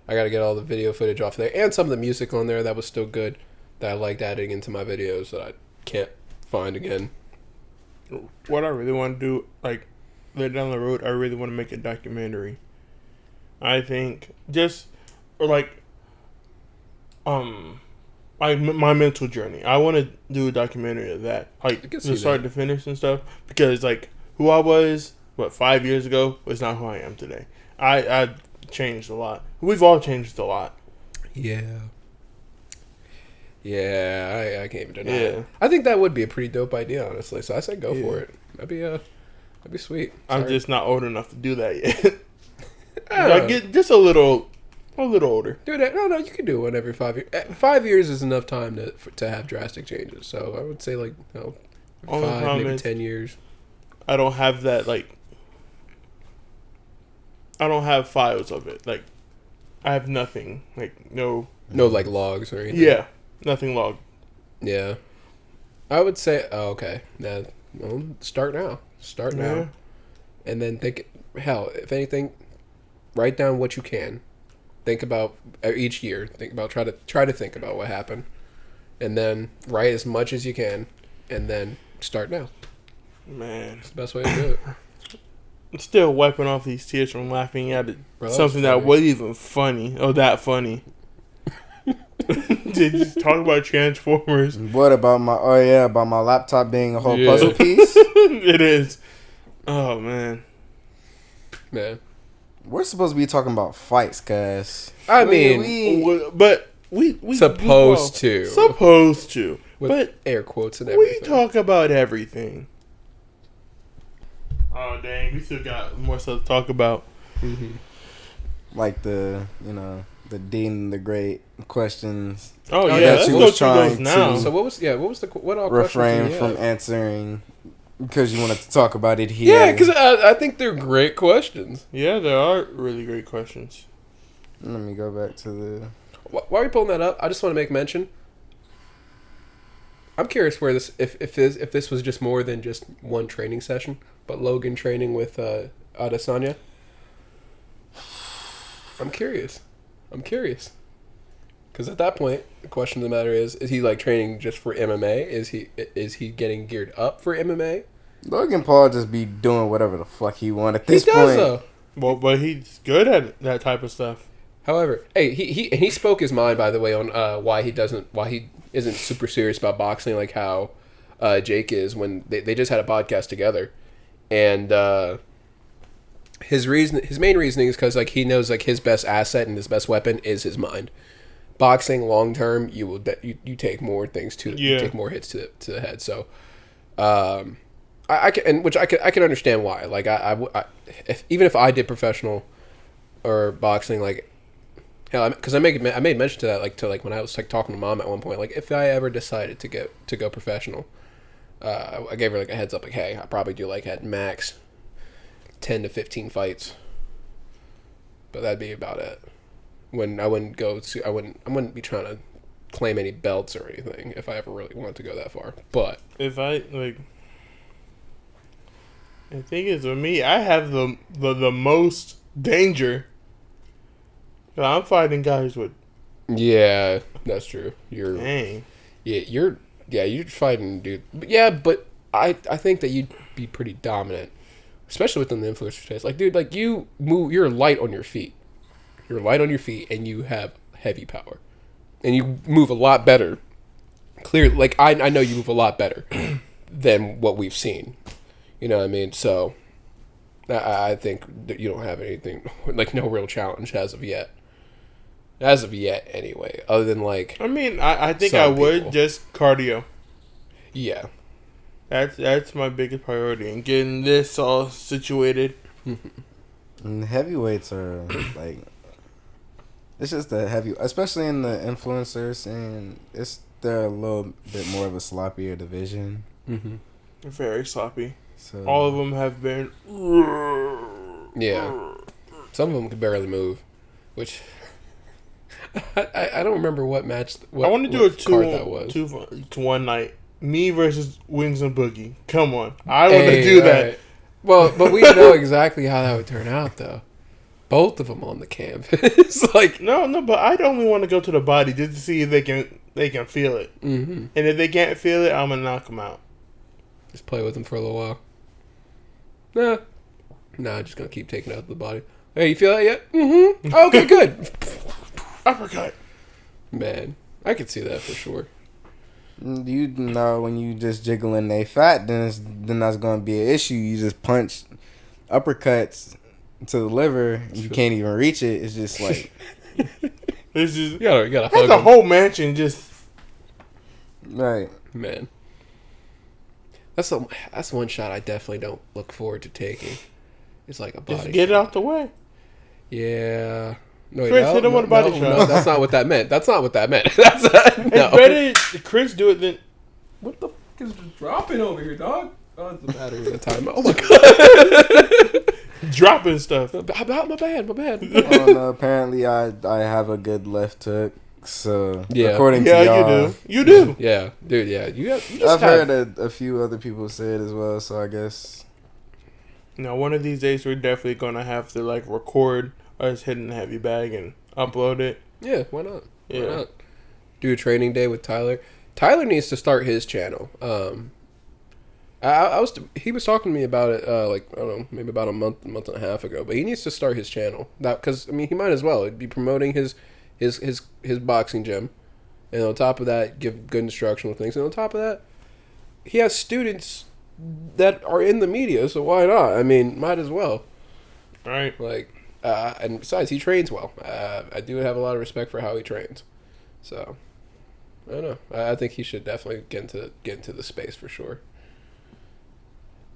I got to get all the video footage off there and some of the music on there that was still good that I liked adding into my videos that I can't find again. What I really want to do, like, later down the road, I really want to make a documentary. I think my mental journey. I want to do a documentary of that, like from start to finish and stuff. Because like who I was, 5 years ago was not who I am today. I changed a lot. We've all changed a lot. Yeah. Yeah, I can't even deny it. I think that would be a pretty dope idea, honestly. So I say go for it. That'd be sweet. I'm just not old enough to do that yet. I get just a little older. Do that. No, you can do it every 5 years. 5 years is enough time to have drastic changes. So I would say like 5, maybe 10 years. I don't have that I don't have files of it. Like I have nothing. Like no like logs or anything. Yeah, nothing logged. Yeah, I would say. Oh, okay. Now, start now. Start now, and then think. Hell, if anything, write down what you can. Think about each year. Think about try to think about what happened, and then write as much as you can, and then start now. Man, it's the best way to do it. I'm still wiping off these tears from laughing at it. Something that wasn't even funny. Oh, that funny. Did you talk about Transformers? What about my laptop being a whole puzzle piece? It is. Oh man. We're supposed to be talking about fights, guys. I mean, we supposed to. With but air quotes and everything. We talk about everything. Oh dang, we still got more stuff to talk about. Mm-hmm. Like the Deen the Great questions. Oh yeah, let's go through those now. So what all refrain questions from answering because you wanted to talk about it here. Yeah, because I think they're great questions. Yeah, they are really great questions. Let me go back to the. While you're pulling that up, I just want to make mention. I'm curious where this if this was just more than just one training session, but Logan training with Adesanya. I'm curious. Because at that point, the question of the matter is he like training just for MMA? Is he getting geared up for MMA? Logan Paul just be doing whatever the fuck he want at this point. He does though. Well, but he's good at that type of stuff. However, hey, he spoke his mind, by the way, on why he isn't super serious about boxing, like how Jake is when they just had a podcast together, and his main reasoning is because like he knows like his best asset and his best weapon is his mind. Boxing long term, you take more things you take more hits to the head. So, I can understand why. Like even if I did professional or boxing, like hell, because I made mention to that like when I was like talking to mom at one point, like if I ever decided to go professional, I gave her like a heads up, like hey, I probably do like at max 10 to 15 fights, but that'd be about it. I wouldn't be trying to claim any belts or anything if I ever really wanted to go that far. But if I like, the thing is with me, I have the most danger. I'm fighting guys with. Yeah, that's true. You're fighting, dude. But I think that you'd be pretty dominant, especially within the influencer space. Like, dude, like you move, you're light on your feet. You're light on your feet, and you have heavy power, and you move a lot better. Clearly, like I know you move a lot better than what we've seen. You know what I mean? So, I think that you don't have anything like no real challenge as of yet. As of yet, anyway. Other than like, I mean, I think I would people. Just cardio. Yeah, that's my biggest priority, and getting this all situated. And heavyweights are like. It's just the heavy, especially in the influencers, and they're a little bit more of a sloppier division. Mm-hmm. Very sloppy. So all of them have been. Yeah, some of them could barely move, which I don't remember what match. I want to do a 2-1 night. Me versus Wings and Boogie. Come on, I want to do that. Right. Well, but we know exactly how that would turn out, though. Both of them on the canvas. Like no, but I'd only want to go to the body just to see if they can feel it. Mm-hmm. And if they can't feel it, I'm gonna knock them out. Just play with them for a little while. Nah, just gonna keep taking out the body. Hey, you feel that yet? Mm-hmm. Okay, good. Uppercut. Man, I could see that for sure. You know, when you just jiggling they fat, then that's gonna be an issue. You just punch uppercuts to the liver, you can't even reach it. It's just like it's just you gotta hug the them. whole mansion just right. Man, that's one shot I definitely don't look forward to taking. It's like a body. Just get shot. it out the way. Yeah. No, Chris, hit him with a body shot. No, that's not what that meant. That's not what that meant. That's no. It's better Chris do it than. What the fuck is just dropping over here, dog? Oh, it's the battery in the time. Oh my god. Dropping stuff. My bad. Oh no! Apparently, I have a good left hook. So yeah, according to y'all, you do. Yeah, dude. Yeah, you just. I've heard a few other people say it as well. So I guess. Now, one of these days, we're definitely gonna have to like record us hitting the heavy bag and upload it. Yeah, why not? Yeah. Why not? Do a training day with Tyler. Tyler needs to start his channel. He was talking to me about it like I don't know, maybe about a month and a half ago. But he needs to start his channel because I mean he might as well. It'd be promoting his boxing gym, and on top of that, give good instructional things. And on top of that, he has students that are in the media, so why not? I mean, might as well. All right. Like, and besides, he trains well. I do have a lot of respect for how he trains. So, I don't know. I think he should definitely get into the space for sure.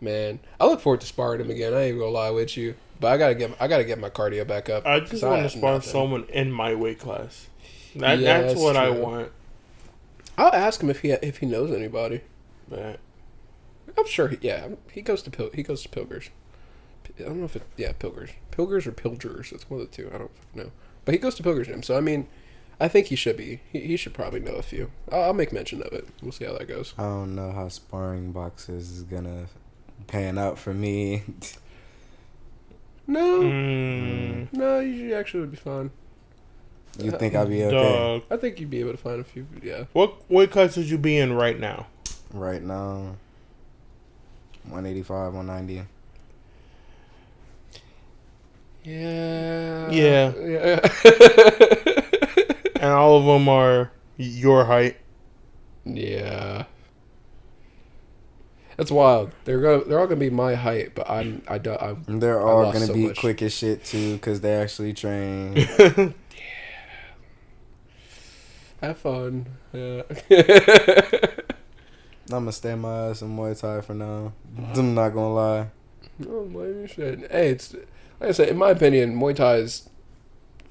Man, I look forward to sparring him again. I ain't gonna lie with you, but I gotta get my cardio back up. I just want to spar someone in my weight class. That's what I want. I'll ask him if he knows anybody. But I'm sure. He goes to Pilgers. I don't know if Pilgers or Pilgers. It's one of the two. I don't know. But he goes to Pilgers Gym. So I mean, I think he should be. He should probably know a few. I'll make mention of it. We'll see how that goes. I don't know how sparring boxes is gonna pan out for me. No, you actually would be fine. You think I'll be okay? I think you'd be able to find a few. Yeah. What weight class would you be in right now? Right now, 185, 190. Yeah. And all of them are your height. Yeah. That's wild. They're all gonna be my height, but They're I all lost gonna so be much. quick as shit too, because they actually train. Have fun. Yeah. I'm gonna stay my ass in Muay Thai for now. I'm not gonna lie. No, blame you shit. Hey, it's like I said. In my opinion, Muay Thai is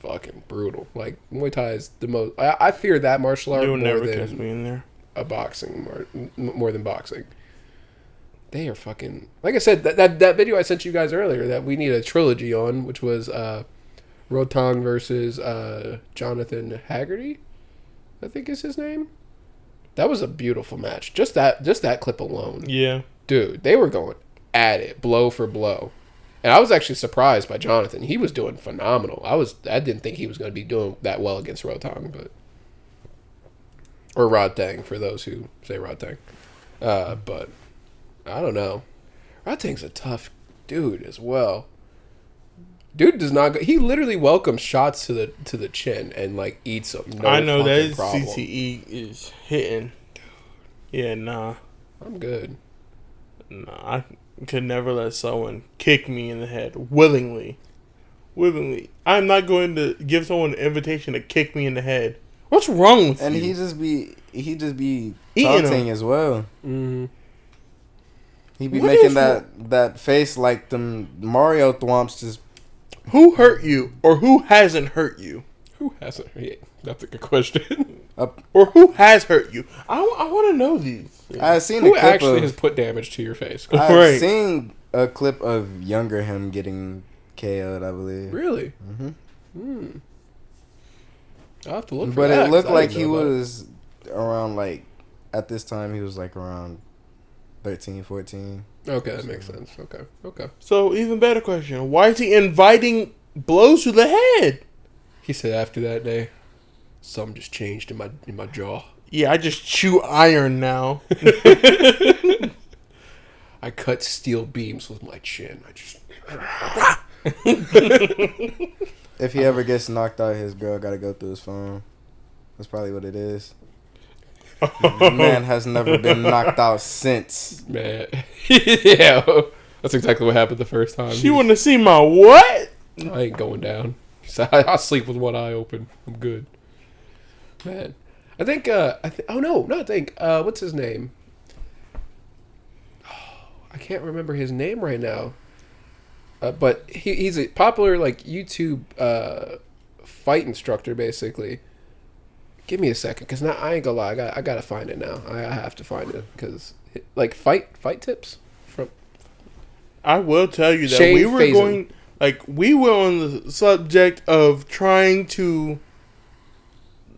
fucking brutal. Like Muay Thai is the most. I fear that martial art You'll more never catch than me in there. a boxing, more than boxing. They are fucking. Like I said, that video I sent you guys earlier that we need a trilogy on, which was Rotang versus Jonathan Haggerty, I think is his name. That was a beautiful match. Just that clip alone. Yeah. Dude, they were going at it, blow for blow. And I was actually surprised by Jonathan. He was doing phenomenal. I didn't think he was going to be doing that well against Rotang, but or Rodtang for those who say Rodtang. But I don't know. Rodtang's a tough dude as well. Dude does not go. He literally welcomes shots to the chin and like eats them. No I know that his problem. CTE is hitting. Yeah, nah. I'm good. Nah, I could never let someone kick me in the head willingly. I'm not going to give someone an invitation to kick me in the head. What's wrong with And you? he just be Eating taunting them. as well. Mm-hmm. He be What making is that face like them Mario thwomps just. Who hurt you or who hasn't hurt you? Who hasn't? Yeah, that's a good question. Or who has hurt you? I want to know these. I've seen Who a clip actually of. has put damage to your face? I've Right. seen a clip of younger him getting KO'd, I believe. Really? Mm-hmm. I'll have to look for But that. it looked 'cause I like didn't he know about it. was around like at this time he was like around 13, 14. Okay, that makes sense. Okay. So even better question: why is he inviting blows to the head? He said after that day, something just changed in my jaw. Yeah, I just chew iron now. I cut steel beams with my chin. I just. If he ever gets knocked out, his girl got to go through his phone. That's probably what it is. The man has never been knocked out since. Man. Yeah. That's exactly what happened the first time. She want to see my what? I ain't going down. He said, I'll sleep with one eye open. I'm good. Man. I think, oh no, not I think. What's his name? I can't remember his name right now. But he's a popular, like, YouTube fight instructor, basically. Give me a second, because now I ain't gonna lie. I gotta find it now. I have to find it, because, like, fight tips from. I will tell you that Shane we were Faison. we were on the subject of trying to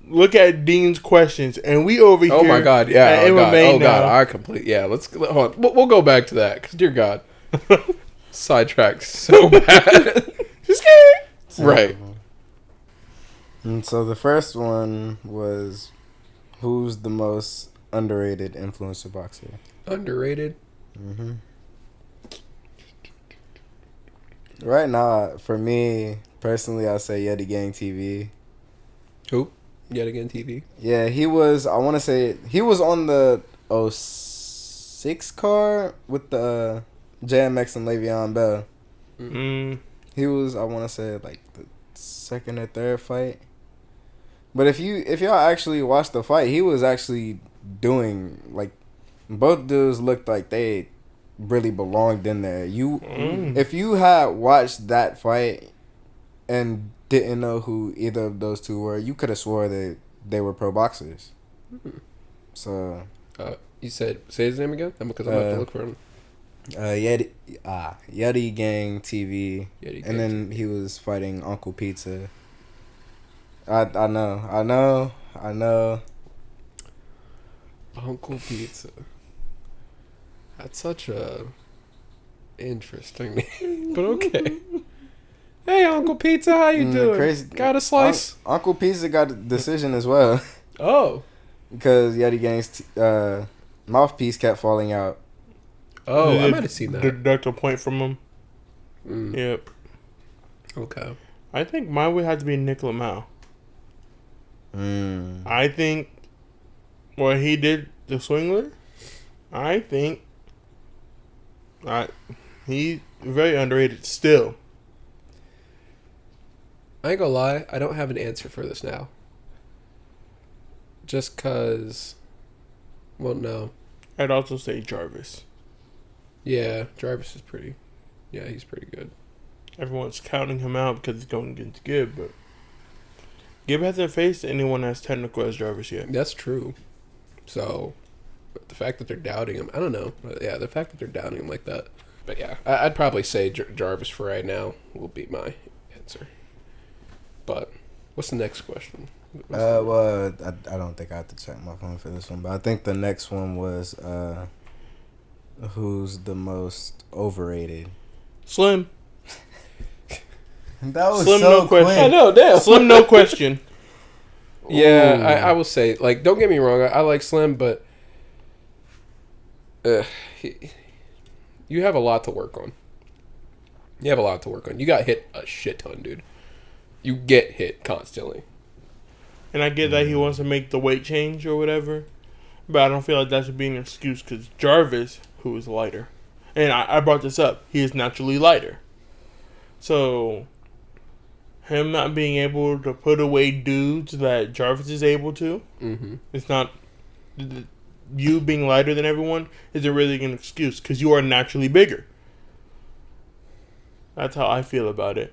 look at Dean's questions, and we over here. Oh my God! Yeah. at Oh God! MMA Oh God! now. I complete. Yeah. Hold on. We'll go back to that, because dear God, sidetracked so bad. Just kidding. Right. And so the first one was, who's the most underrated influencer boxer? Underrated. Mm-hmm. Right now, for me personally, I say Yeti Gang TV. Who? Yet again, TV. Yeah, he was. I want to say he was on the 06 card with the JMX and Le'Veon Bell. Mm. He was. I want to say like the second or third fight. But if y'all actually watched the fight, he was actually doing like both dudes looked like they really belonged in there. If you had watched that fight and didn't know who either of those two were, you could have swore that they were pro boxers. So You said say his name again? Because I'm gonna have to look for him. Yeti Gang TV, Yeti and Gang then he was fighting Uncle Pizza. I know. Uncle Pizza. That's such a interesting name, but okay. Hey, Uncle Pizza, how you doing? Crazy. Got a slice? Uncle Pizza got a decision as well Oh. because Yeti Gang's mouthpiece kept falling out. Oh, I might have seen that. Deduct a point from him. Mm. Yep. Okay. I think mine would have to be Nick Lamau. I think what he did to Swingler, I think He's very underrated still. I ain't gonna lie, I don't have an answer for this now. Just cause, well, no. I'd also say Jarvis. Yeah, Jarvis is he's pretty good. Everyone's counting him out because he's going against Gibb, but Gibb hasn't faced anyone as technical as Jarvis yet. That's true. So, but the fact that they're doubting him, I don't know. Yeah, the fact that they're doubting him like that. But yeah, I'd probably say Jarvis for right now will be my answer. But what's the next question? Well, I don't think I have to check my phone for this one, but I think the next one was who's the most overrated? Slim. That was Slim, so no question. quick. I know, damn. Slim, no question. Yeah, I will say, like, don't get me wrong, I like Slim, but you have a lot to work on. You got hit a shit ton, dude. You get hit constantly. And I get that he wants to make the weight change or whatever, but I don't feel like that should be an excuse because Jarvis, who is lighter, and I brought this up, he is naturally lighter. So, him not being able to put away dudes that Jarvis is able to, it's not, you being lighter than everyone isn't really an excuse because you are naturally bigger. That's how I feel about it.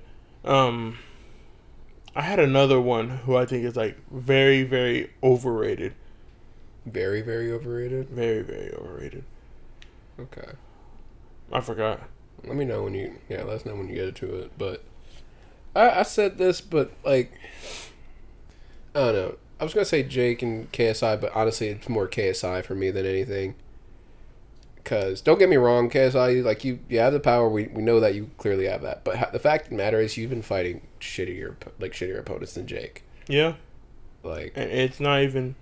I had another one who I think is like very, very overrated. Very, very overrated? Very, very overrated. Okay. I forgot. Let me know let us know when you get to it. But I said this, but like, I don't know. I was going to say Jake and KSI, but honestly, it's more KSI for me than anything. Because, don't get me wrong, KSI, like, you have the power. We know that you clearly have that. But the fact of the matter is you've been fighting shittier opponents than Jake. Yeah. Like, and it's not even,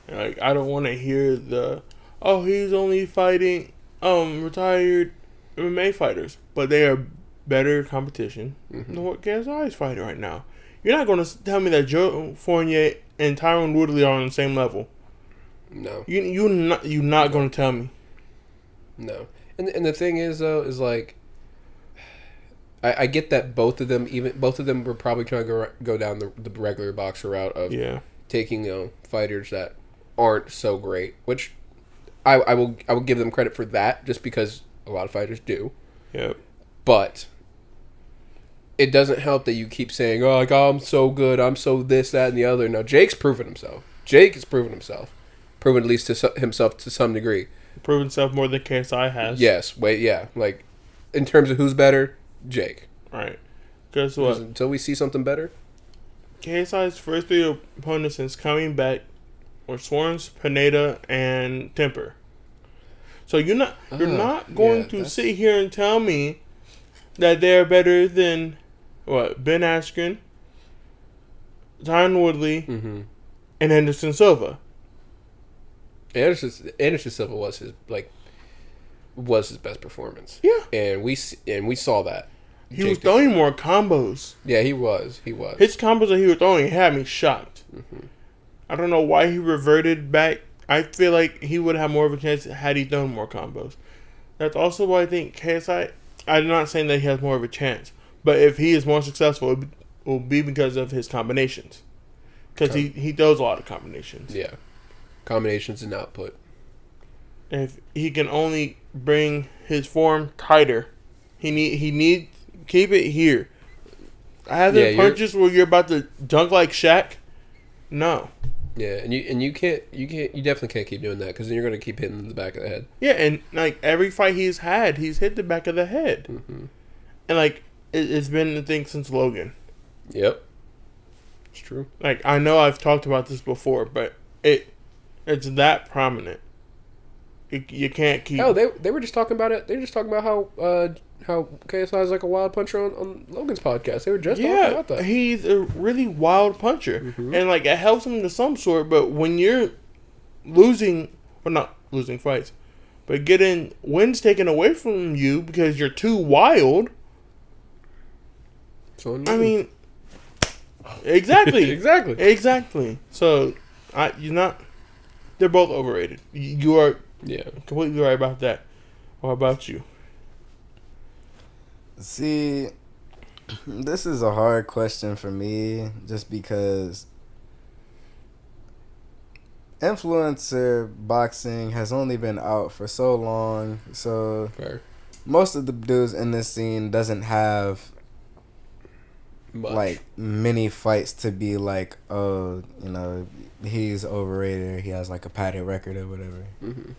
like, I don't want to hear he's only fighting retired MMA fighters. But they are better competition than what KSI is fighting right now. You're not going to tell me that Joe Fournier and Tyron Woodley are on the same level. No. You're not going to tell me. No. And the thing is, though, is like, I get that both of them were probably trying to go down the regular boxer route of taking fighters that aren't so great, which I will give them credit for that just because a lot of fighters do. Yeah. But it doesn't help that you keep saying, "Oh, like, I'm so good, I'm so this, that, and the other." No, Jake's proven himself. Jake has proven himself, proven at least to himself to some degree. Proven himself more than KSI has. Yes, like, in terms of who's better, Jake. Right. Guess what? Until we see something better. KSI's first 3 opponents since coming back were Swarns, Pineda, and Temper. So you're not going to sit here and tell me that they're better than Ben Askren, Tyron Woodley, and Anderson Silva. Anderson Silva was his best performance. Yeah, and we saw that. He was throwing more combos. Yeah, he was. His combos that he was throwing had me shocked. I don't know why he reverted back. I feel like he would have more of a chance had he done more combos. That's also why I think KSI. I'm not saying that he has more of a chance, but if he is more successful, it will be because of his combinations. Because he throws a lot of combinations. Yeah. Combinations and output. If he can only bring his form tighter, he need keep it here. I have the punches where you're about to dunk like Shaq. No. Yeah, and you definitely can't keep doing that because then you're going to keep hitting the back of the head. Yeah, and like every fight he's hit the back of the head, and like it's been the thing since Logan. Yep, it's true. Like I know I've talked about this before, but it's that prominent. You can't keep. Oh, they were just talking about it. They were just talking about how KSI is like a wild puncher on Logan's podcast. They were just talking about that. He's a really wild puncher, and like it helps him to some sort. But when you're not losing fights, but getting wins taken away from you because you're too wild. So I mean, exactly, exactly. So you're not. They're both overrated. You are completely right about that. What about you? See, this is a hard question for me just because influencer boxing has only been out for so long. So Fair. most of the dudes in this scene doesn't have Much. like many fights to be like, oh, you know, he's overrated. Or he has like a padded record or whatever. Mm-hmm.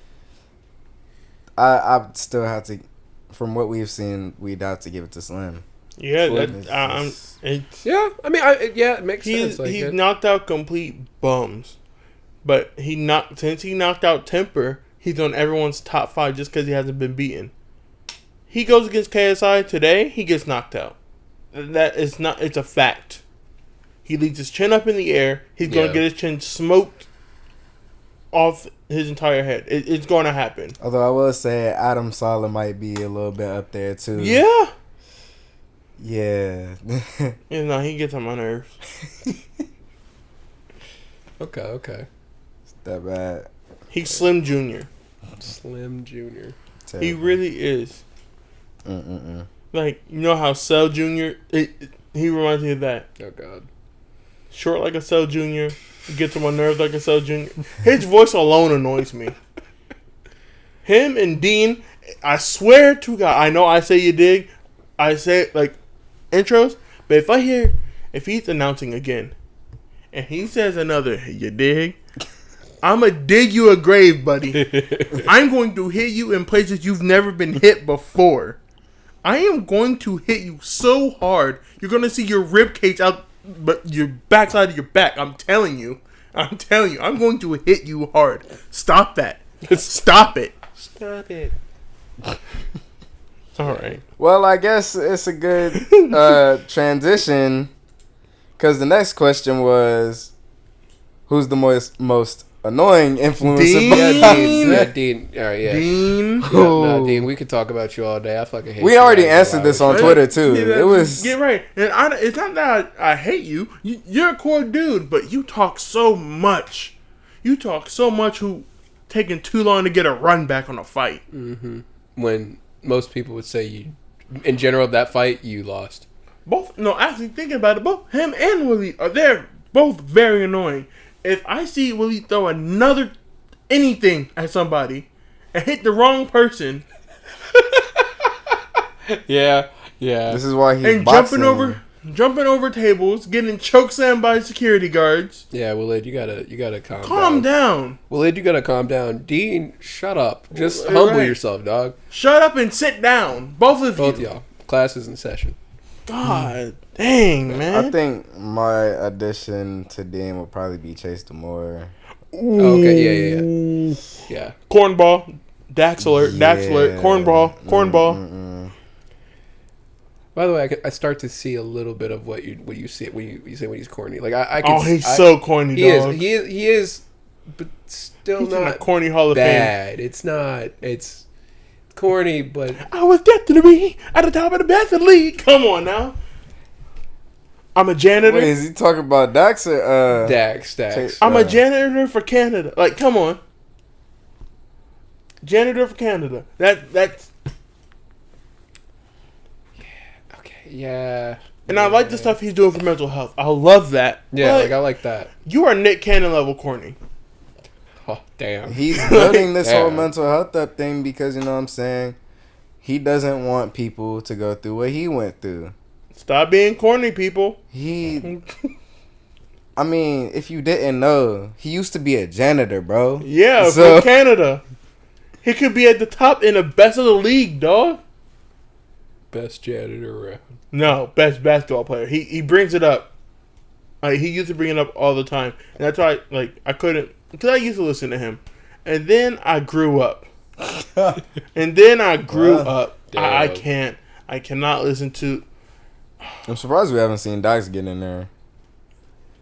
I still have to, from what we've seen, we'd have to give it to Slim. Yeah, Yeah, I mean, it makes sense. Like he's knocked out complete bums, but since he knocked out Temper, he's on everyone's top 5 just because he hasn't been beaten. He goes against KSI today, he gets knocked out. That is not. It's a fact. He leaves his chin up in the air. He's gonna get his chin smoked off his entire head. It's going to happen. Although I will say Adam Sala might be a little bit up there too. Yeah. Yeah. Yeah, no, he gets on my nerves. Okay. It's that bad. He's Slim Jr. Slim Jr. Terrible. He really is. Mm-mm-mm. Like, you know how Cell Jr. He reminds me of that. Oh God. Short like a Cell Jr. Gets on my nerves like a Cell Jr. His voice alone annoys me. Him and Deen, I swear to God, I know I say you dig. I say like intros, but if he's announcing again, and he says another, you dig, I'ma dig you a grave, buddy. I'm going to hit you in places you've never been hit before. I am going to hit you so hard, you're going to see your rib cage out, but your backside of your back. I'm telling you. I'm going to hit you hard. Stop that. Stop it. Stop it. All right. Well, I guess it's a good transition because the next question was, who's the most annoying influencer? Deen. Yeah, Deen. All right, yeah. Deen. Yeah, no, Deen, we could talk about you all day. I fucking hate We you. already answered this on Twitter too. Yeah, It was get right. And it's not that I hate you. You're a cool dude, but you talk so much. Who taking too long to get a run back on a fight. Mm-hmm. When most people would say you, in general, that fight you lost. Actually thinking about it, both him and Willie they're both very annoying. If I see Willie throw anything at somebody and hit the wrong person, yeah. This is why he's and boxing. jumping over tables, getting chokeslammed by security guards. Yeah, Willard, you gotta Calm down. Willard, you gotta calm down. Dean, shut up. Just humble yourself, dog. Shut up and sit down. Both of y'all. Class is in session. God dang, man. I think my addition to Deen would probably be Chase Demore. Okay, yeah. Cornball. Dax alert. Cornball. Mm-mm. By the way, I start to see a little bit of what you see when you say when he's corny. Like I can. He's so corny. Dog. He is, but still he's not in a corny Hall of bad. Fame. It's not. It's corny, but I was destined to be at the top of the Vasiliy. Come on now. I'm a janitor. Wait, is he talking about Dax or Dax? I'm a janitor for Canada. Like, come on. Janitor for Canada. That's. Yeah. And I like the stuff he's doing for mental health. I love that. Yeah, like I like that. You are Nick Cannon level corny. Oh, damn. He's building this whole Damn. mental health up thing because, you know what I'm saying, he doesn't want people to go through what he went through. Stop being corny, people. I mean, if you didn't know, he used to be a janitor, bro. Yeah, for Canada. He could be at the top in the best of the league, dog. Best janitor around. No, best basketball player. He brings it up. He used to bring it up all the time. And that's why I couldn't, because I used to listen to him. And then I grew up. I cannot listen to. I'm surprised we haven't seen Dax get in there.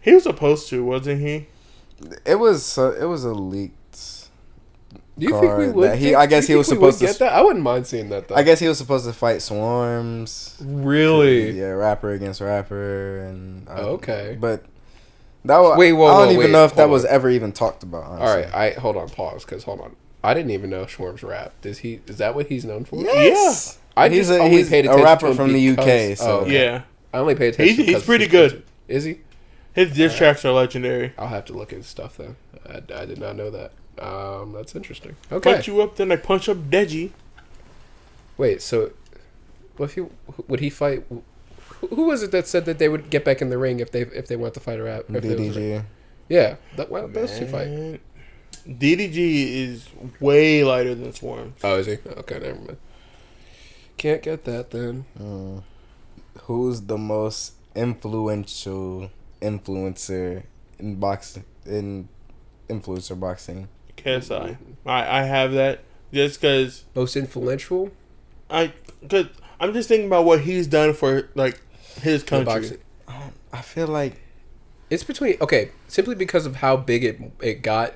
He was supposed to, wasn't he? It was a leaked. Do you think we would? I guess he was supposed to get that. I wouldn't mind seeing that though. I guess he was supposed to fight Swarms. Really? Yeah, rapper against rapper, and okay. But that was. I don't even know if that was ever even talked about. Honestly. All right, hold on, pause, because hold on. I didn't even know Swarms rap. Is that what he's known for? Yes. He's a rapper from the UK. So yeah, I only pay attention. He's pretty good. Is he? His diss tracks are legendary. I'll have to look at his stuff then. I did not know that. That's interesting. Okay. Punch you up, then I punch up Deji. Wait, so would he fight? Who was it that said that they would get back in the ring if they want to fight a rap? DDG. Yeah, those two fight. DDG is way lighter than Swarm. Oh, is he? Okay, never mind. Can't get that then. Who's the most influencer in boxing? In influencer boxing? KSI. I have that just because. Most influential? Because I'm just thinking about what he's done for like his country. I feel like it's between simply because of how big it got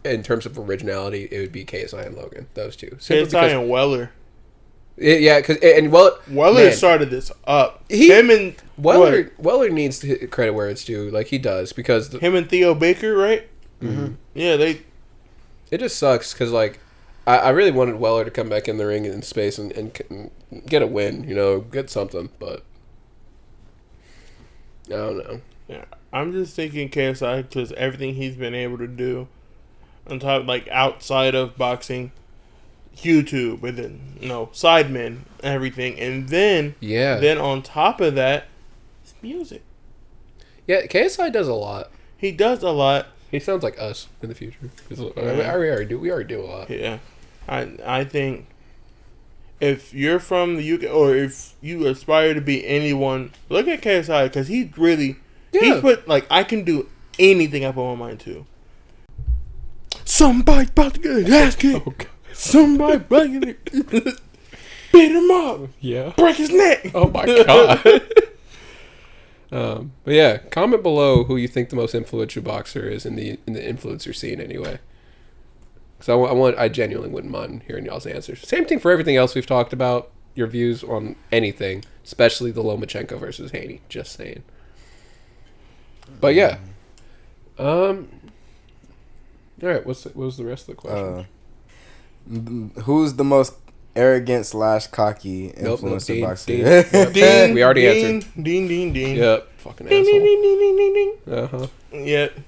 in terms of originality. It would be KSI and Logan, those two. KSI and Weller. Weller started this up. Weller needs credit where it's due, like he does, because him and Theo Baker, right? Mm-hmm. Yeah, It just sucks because like I really wanted Weller to come back in the ring in space and get a win, get something, but I don't know. Yeah, I'm just thinking KSI because everything he's been able to do on top, like outside of boxing, YouTube, and then Sidemen, and everything, and then on top of that, it's music. Yeah, KSI does a lot. He does a lot. He sounds like us in the future. We already do a lot. Yeah, I think if you're from the UK or if you aspire to be anyone, look at KSI because he's put like I can do anything I put my mind to. Somebody about to get his ass kicked. Oh, somebody about to get beat him up. Yeah. Break his neck. Oh my god. But yeah, comment below who you think the most influential boxer is in the influencer scene anyway. Because I genuinely wouldn't mind hearing y'all's answers. Same thing for everything else we've talked about. Your views on anything, especially the Lomachenko versus Haney. Just saying. But yeah. All right. What was the rest of the question? Who's the most arrogant / cocky influencer boxer? Deen. We already answered. Deen. Yep. Fucking asshole. Ding. Uh-huh. Yep.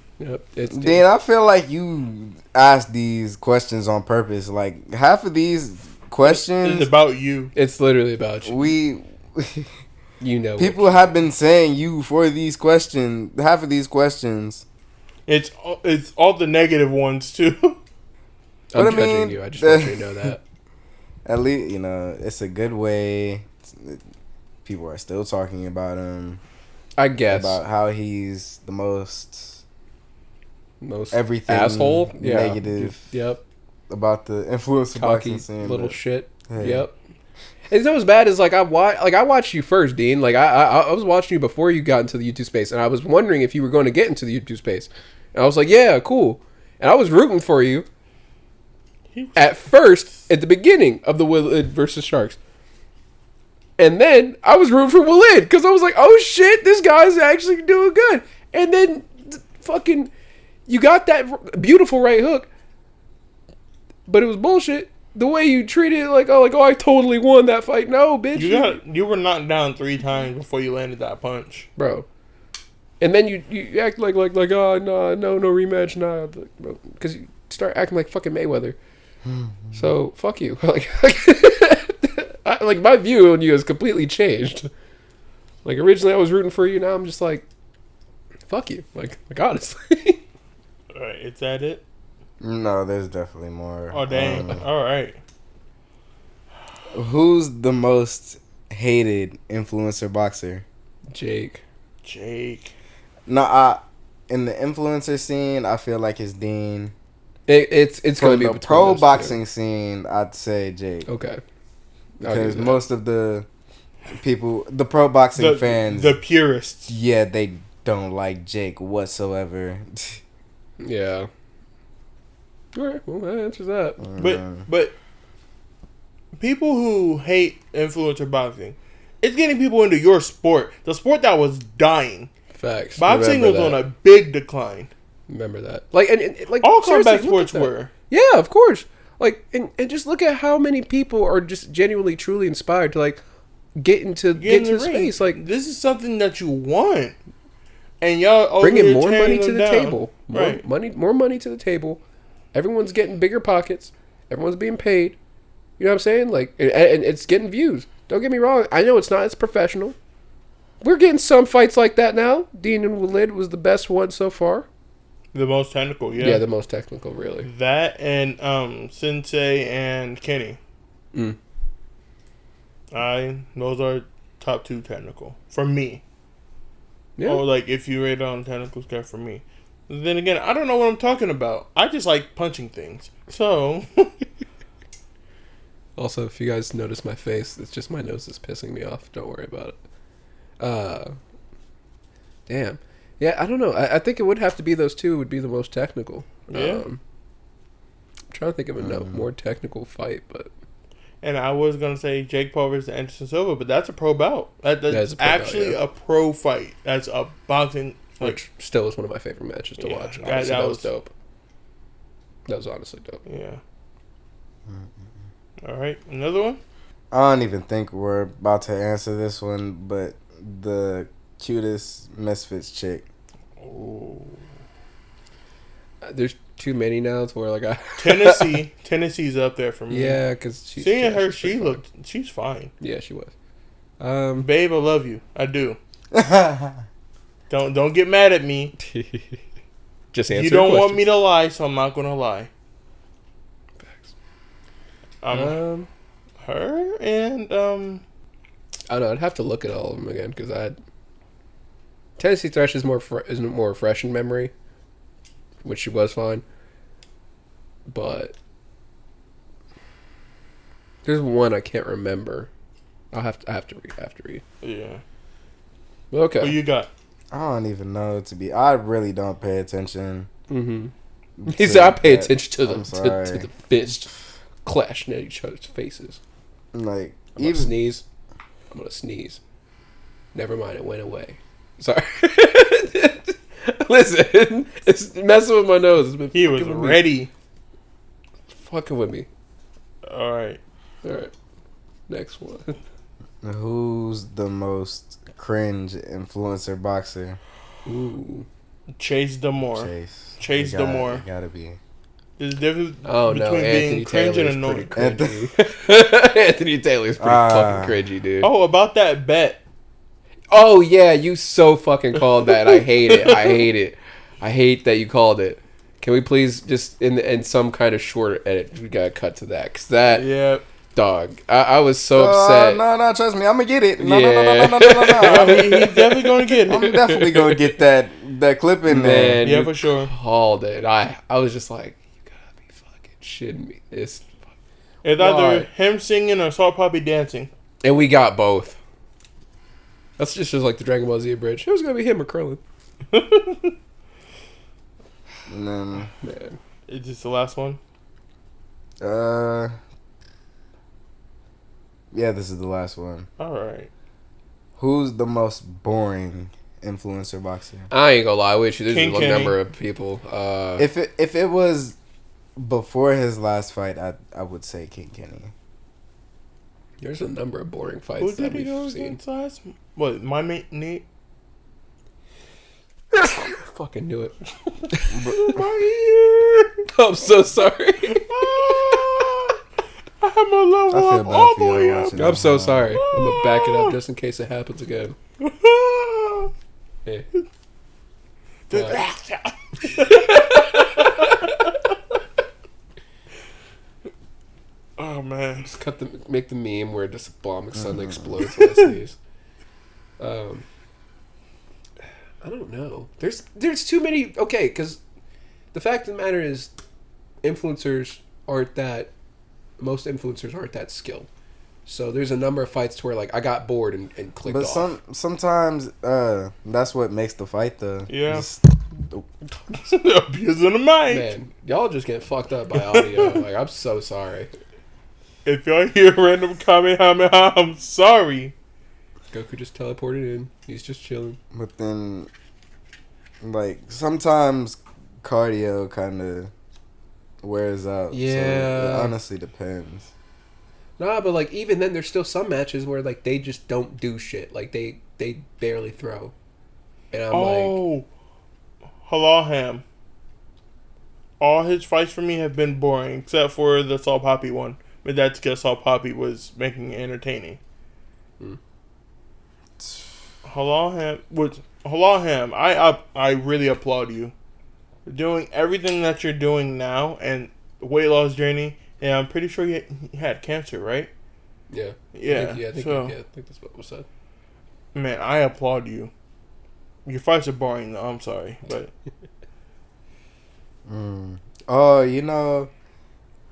It's Deen, I feel like you asked these questions on purpose. Like half of these questions it's about you. It's literally about you. People have been saying you for these questions. Half of these questions. It's all the negative ones too. I'm judging you. I just want you to know that. At least it's a good way. People are still talking about him. I guess about how he's the most everything asshole, negative. Yep. About the influencer boxing scene, little shit. Hey. Yep. It's not as bad as I watched you first, Dean. Like I was watching you before you got into the YouTube space, and I was wondering if you were going to get into the YouTube space. And I was like, yeah, cool. And I was rooting for you. At first, at the beginning of the Willid versus Sharks. And then I was rooting for Willid because I was like, oh shit, this guy's actually doing good. And then fucking, you got that beautiful right hook, but it was bullshit. The way you treated it, like, oh, I totally won that fight. No, bitch. You were knocked down 3 times before you landed that punch. Bro. And then you act like oh, no rematch, nah. Because you start acting like fucking Mayweather. So fuck you. Like my view on you has completely changed. Like originally I was rooting for you, now I'm just like, fuck you. Like honestly. All right, is that it? No, there's definitely more. Oh dang! All right. Who's the most hated influencer boxer? Jake. No, in the influencer scene, I feel like it's Deen. It's going to be the pro boxing scene. I'd say Jake. Okay. Because most of the people, the pro boxing fans, the purists, they don't like Jake whatsoever. Yeah. All right. Well, that answers that. But people who hate influencer boxing, it's getting people into your sport, the sport that was dying. Facts. Boxing was on a big decline. Remember that. Like and like all combat sports were. Yeah, of course. Like, and just look at how many people are just genuinely, truly inspired to like get into the space. Like, this is something that you want, and y'all bringing more money to the down. table, Right. more money to the table. Everyone's getting bigger pockets. Everyone's being paid. You know what I'm saying? Like, and it's getting views. Don't get me wrong. I know it's not as professional. We're getting some fights like that now. Deen and Walid was the best one so far. The most technical, yeah. Yeah, the most technical, really. That and Sensei and Kenny. Those are top 2 technical for me. Yeah. Or like if you rate it on technical scale for me. Then again, I don't know what I'm talking about. I just like punching things. So. Also, if you guys notice my face, it's just my nose is pissing me off. Don't worry about it. Damn. Yeah, I don't know. I think it would have to be those two would be the most technical. Yeah. I'm trying to think of a more technical fight, but. And I was going to say Jake Paul versus Anderson Silva, but that's a pro bout. That's actually a pro fight. That's a boxing. Which still is one of my favorite matches to watch. Honestly, that was dope. That was honestly dope. Yeah. All right, another one? I don't even think we're about to answer this one, but the cutest Misfits chick. Oh. There's too many now to where like Tennessee's up there for me. Yeah, because seeing her, she's fine. Yeah, she was. Babe, I love you. I do. Don't get mad at me. Just answer. You don't want me to lie, so I'm not gonna lie. Her and I don't know. I'd have to look at all of them again because Tennessee Thresh is more fresh in memory, which she was fine. But there's one I can't remember. I have to read. Yeah. Okay. What you got? I don't even know I really don't pay attention. Mm-hmm. He said I pay attention to the fist clashing at each other's faces. Like I'm gonna sneeze. Never mind, it went away. Sorry. Listen, it's messing with my nose. He was ready. Fucking with me. All right. Next one. Who's the most cringe influencer boxer? Ooh. Chase Damore. Chase Damore. Gotta be. There's a difference between being cringe and annoying. Anthony Taylor's pretty fucking cringy, dude. Oh, about that bet. Oh, yeah, you so fucking called that. I hate it. I hate that you called it. Can we please just, in some kind of short edit, we gotta cut to that. Because that... Yeah. Dog, I was so upset. No, trust me, I'm gonna get it. No. He's definitely gonna get it. I'm definitely gonna get that clip in there. Yeah, for sure. Called it. I was just like, you gotta be fucking shitting me. It's either him singing or Salt Poppy dancing. And we got both. That's just like the Dragon Ball Z bridge. It was gonna be him or Krillin. And then, man, is this the last one? Yeah, this is the last one. All right. Who's the most boring influencer boxer? I ain't gonna lie with you. There's King a Kenny. number of people. If it was before his last fight, I would say King Kenny. There's a number of boring fights Who that did he go we've seen. against last? What, my mate Nate? Fucking knew it. My ear. I'm so sorry. I have my love I feel up bad all for the you way up. watching. I'm so sorry. I'm gonna back it up just in case it happens again. Hey. Oh man! Just make the meme where just a bomb suddenly explodes when I sneeze. I don't know. There's too many. Okay, because the fact of the matter is, most influencers aren't that skilled. So there's a number of fights to where like I got bored and clicked off. But sometimes that's what makes the fight though. Yeah. Abusing the mic. Man, y'all just get fucked up by audio. Like, I'm so sorry. If y'all hear random Kamehameha, I'm sorry. Goku just teleported in. He's just chilling. But then, like, sometimes cardio kind of wears out. Yeah. So it honestly depends. Nah, but like even then, there's still some matches where like they just don't do shit. Like they barely throw, and I'm like, Halal. All his fights for me have been boring, except for the Saul Poppy one. But that's because Saul Poppy was making it entertaining. Halal Ham, I really applaud you for doing everything that you're doing now and weight loss journey. And I'm pretty sure he had cancer, right? yeah. Yeah. I think that's what was said. Man, I applaud you. Your fights are boring, though. I'm sorry, but Oh,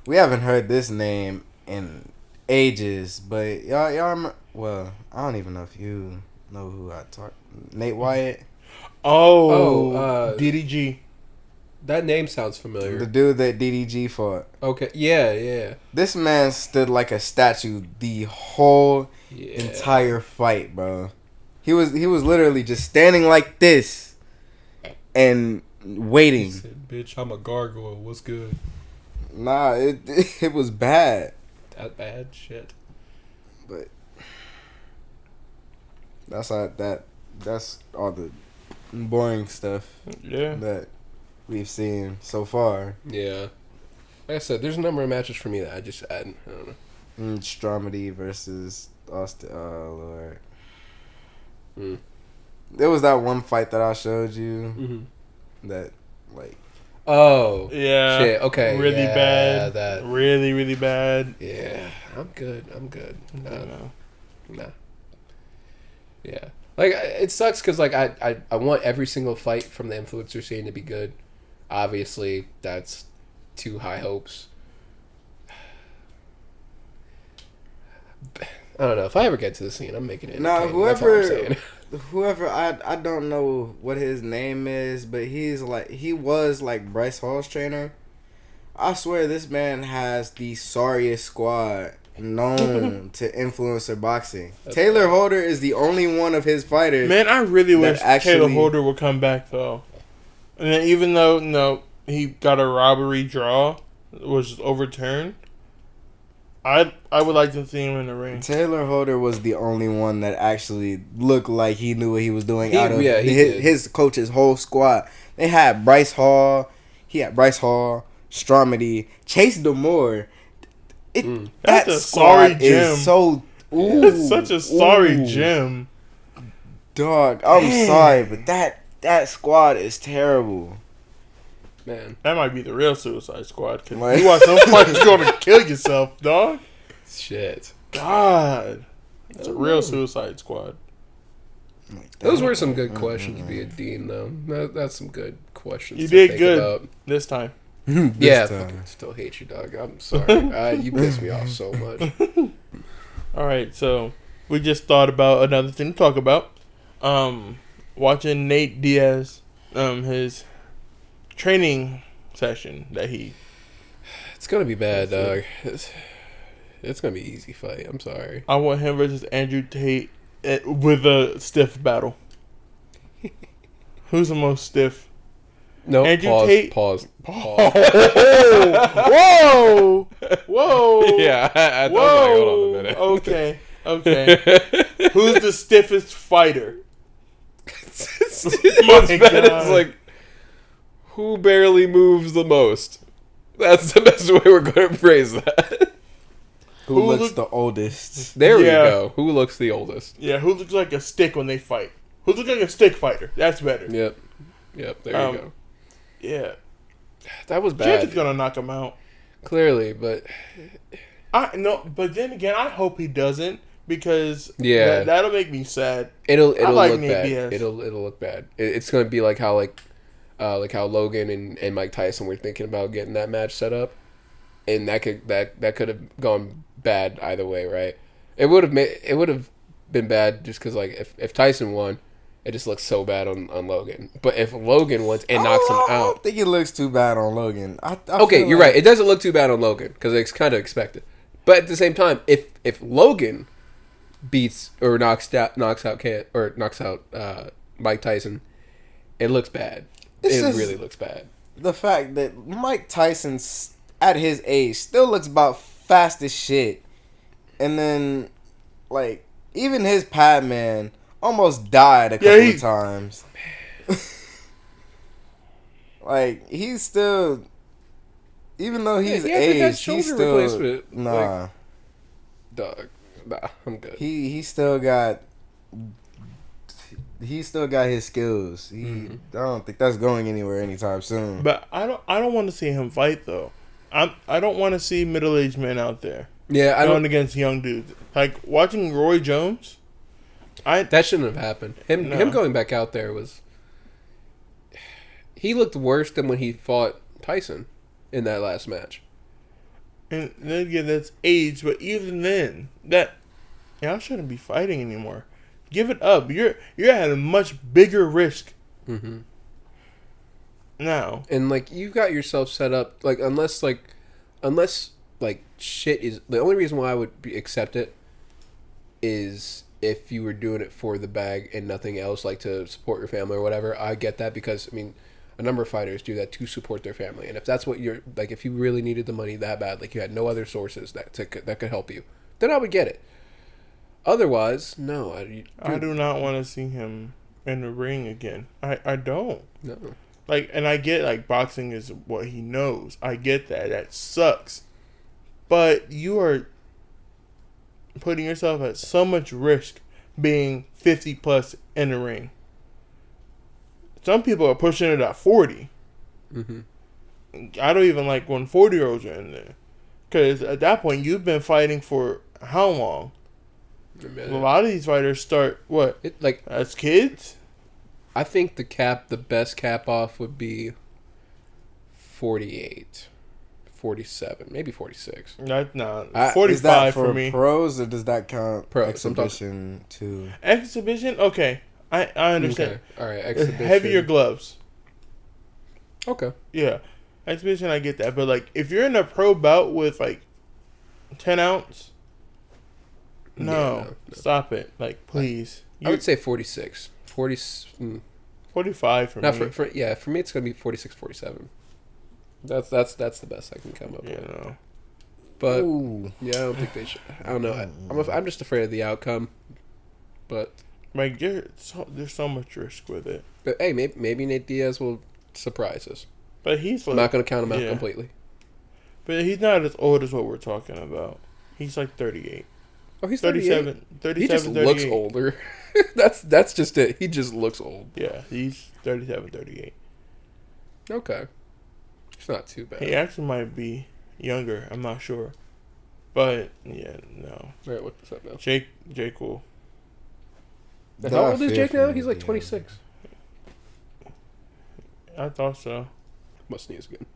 we haven't heard this name in ages, but y'all. Well, I don't even know if you know who I talk. Nate Wyatt. DDG. That name sounds familiar. The dude that DDG fought. Okay, yeah. This man stood like a statue the whole entire fight, bro. He was literally just standing like this and waiting. He said, "Bitch, I'm a gargoyle. What's good?" Nah, it was bad. That bad shit. But that's all the boring stuff. Yeah. That we've seen so far. Yeah. Like I said, there's a number of matches for me that I don't know. Stromedy versus Austin. Oh, Lord. There was that one fight that I showed you. That, like... Oh. Yeah. Shit, okay. Really bad. That. Really, really bad. Yeah. I'm good. Nah. Yeah. Like, it sucks because, like, I want every single fight from the influencer scene to be good. Obviously, that's too high hopes. I don't know. If I ever get to the scene, I'm making it. Nah, That's all I'm saying. whoever I don't know what his name is, but he was like Bryce Hall's trainer. I swear this man has the sorriest squad known to influencer boxing. Taylor Holder is the only one of his fighters. Man, I really wish Taylor Holder would come back though. And then even though he got a robbery draw, was overturned. I would like to see him in the ring. Taylor Holder was the only one that actually looked like he knew what he was doing out of his coach's whole squad. They had Bryce Hall. He had Bryce Hall, Stromedy, Chase Demore. That's a sorry gym. It's such a sorry gym. Dog, I'm sorry, but that squad is terrible. Man, that might be the real Suicide Squad. Cause you watch some fights, you're gonna kill yourself, dog. Shit. God, it's a real Suicide Squad. Those were some good questions via Deen, though. That's some good questions. You did good about this time. Yeah, I fucking still hate you, dog. I'm sorry. You piss me off so much. All right, so we just thought about another thing to talk about. Watching Nate Diaz, his training session that he... It's gonna be bad, dog. It's gonna be an easy fight. I'm sorry. I want him versus Andrew Tate with a stiff battle. Who's the most stiff? No, Andrew pause, Tate? Pause. Whoa! Whoa! Yeah, I thought like, hold on a minute. Okay. Who's the stiffest fighter? My God. It's like, who barely moves the most? That's the best way we're going to phrase that. Who looks the oldest? There we go. Who looks the oldest? Yeah, who looks like a stick when they fight? Who looks like a stick fighter? That's better. Yep, there you go. Yeah. That was bad. Jake is going to knock him out. Clearly, but... But then again, I hope he doesn't, because that'll make me sad. It'll like look Nate bad. Diaz. It'll look bad. It's gonna be like how how Logan and Mike Tyson were thinking about getting that match set up, and that could have gone bad either way, right? It would have been bad just because like if Tyson won, it just looks so bad on Logan. But if Logan wins and knocks him out, I don't think it looks too bad on Logan. Okay, you're right. It doesn't look too bad on Logan because it's kind of expected. But at the same time, if Logan beats or knocks out Mike Tyson, it looks bad. It really looks bad. The fact that Mike Tyson at his age, still looks about fast as shit. And then, like, even his pad man almost died a couple of times. Like, he's still, even though he's aged, he's still replacement. Nah, like, dog. Nah, I'm good. He still got his skills. I don't think that's going anywhere anytime soon. But I don't want to see him fight though. I don't want to see middle-aged men out there. Yeah, I going against young dudes. Like watching Roy Jones. That shouldn't have happened. Him going back out there was. He looked worse than when he fought Tyson in that last match. And then again, that's age. But even then, y'all shouldn't be fighting anymore. Give it up. You're at a much bigger risk. Mm-hmm. Now. And like you've got yourself set up. Like unless shit is the only reason why I would accept it is if you were doing it for the bag and nothing else, like to support your family or whatever. I get that because I mean. A number of fighters do that to support their family, and if that's what you're like, if you really needed the money that bad, like you had no other sources that could help you, then I would get it. Otherwise, no. I do not want to see him in the ring again. I don't. No. Like, and I get like boxing is what he knows. I get that. That sucks, but you are putting yourself at so much risk being 50 plus in the ring. Some people are pushing it at 40. Mm-hmm. I don't even like when 40-year-olds are in there. Because at that point, you've been fighting for how long? A lot of these fighters start, as kids? I think the best cap off would be 48, 47, maybe 46. That's not. 45 is that for me. Pros, or does that count Pro, exhibition too? Exhibition? Okay. I understand. Okay. All right, exhibition. Heavier gloves. Okay. Yeah. Exhibition, I get that. But, like, if you're in a pro bout with, like, 10 ounce, no. Stop it. Like, please. I would say 46. 45 for me. For me, it's going to be 46, 47. That's the best I can come up with. No. But, yeah, I don't think they should. I don't know. I'm just afraid of the outcome. But... Like, there's so much risk with it. But hey, maybe Nate Diaz will surprise us. But he's like, I'm not going to count him out completely. But he's not as old as what we're talking about. He's like 38. Oh, he's 37. 37, he just 38. looks older. that's just it. He just looks old. Yeah, he's 37, 38. Okay. It's not too bad. He actually might be younger. I'm not sure. But, yeah, no. All right, look this up now. Jake will. How old is Jake now? He's like 26. I thought so. Must sneeze again.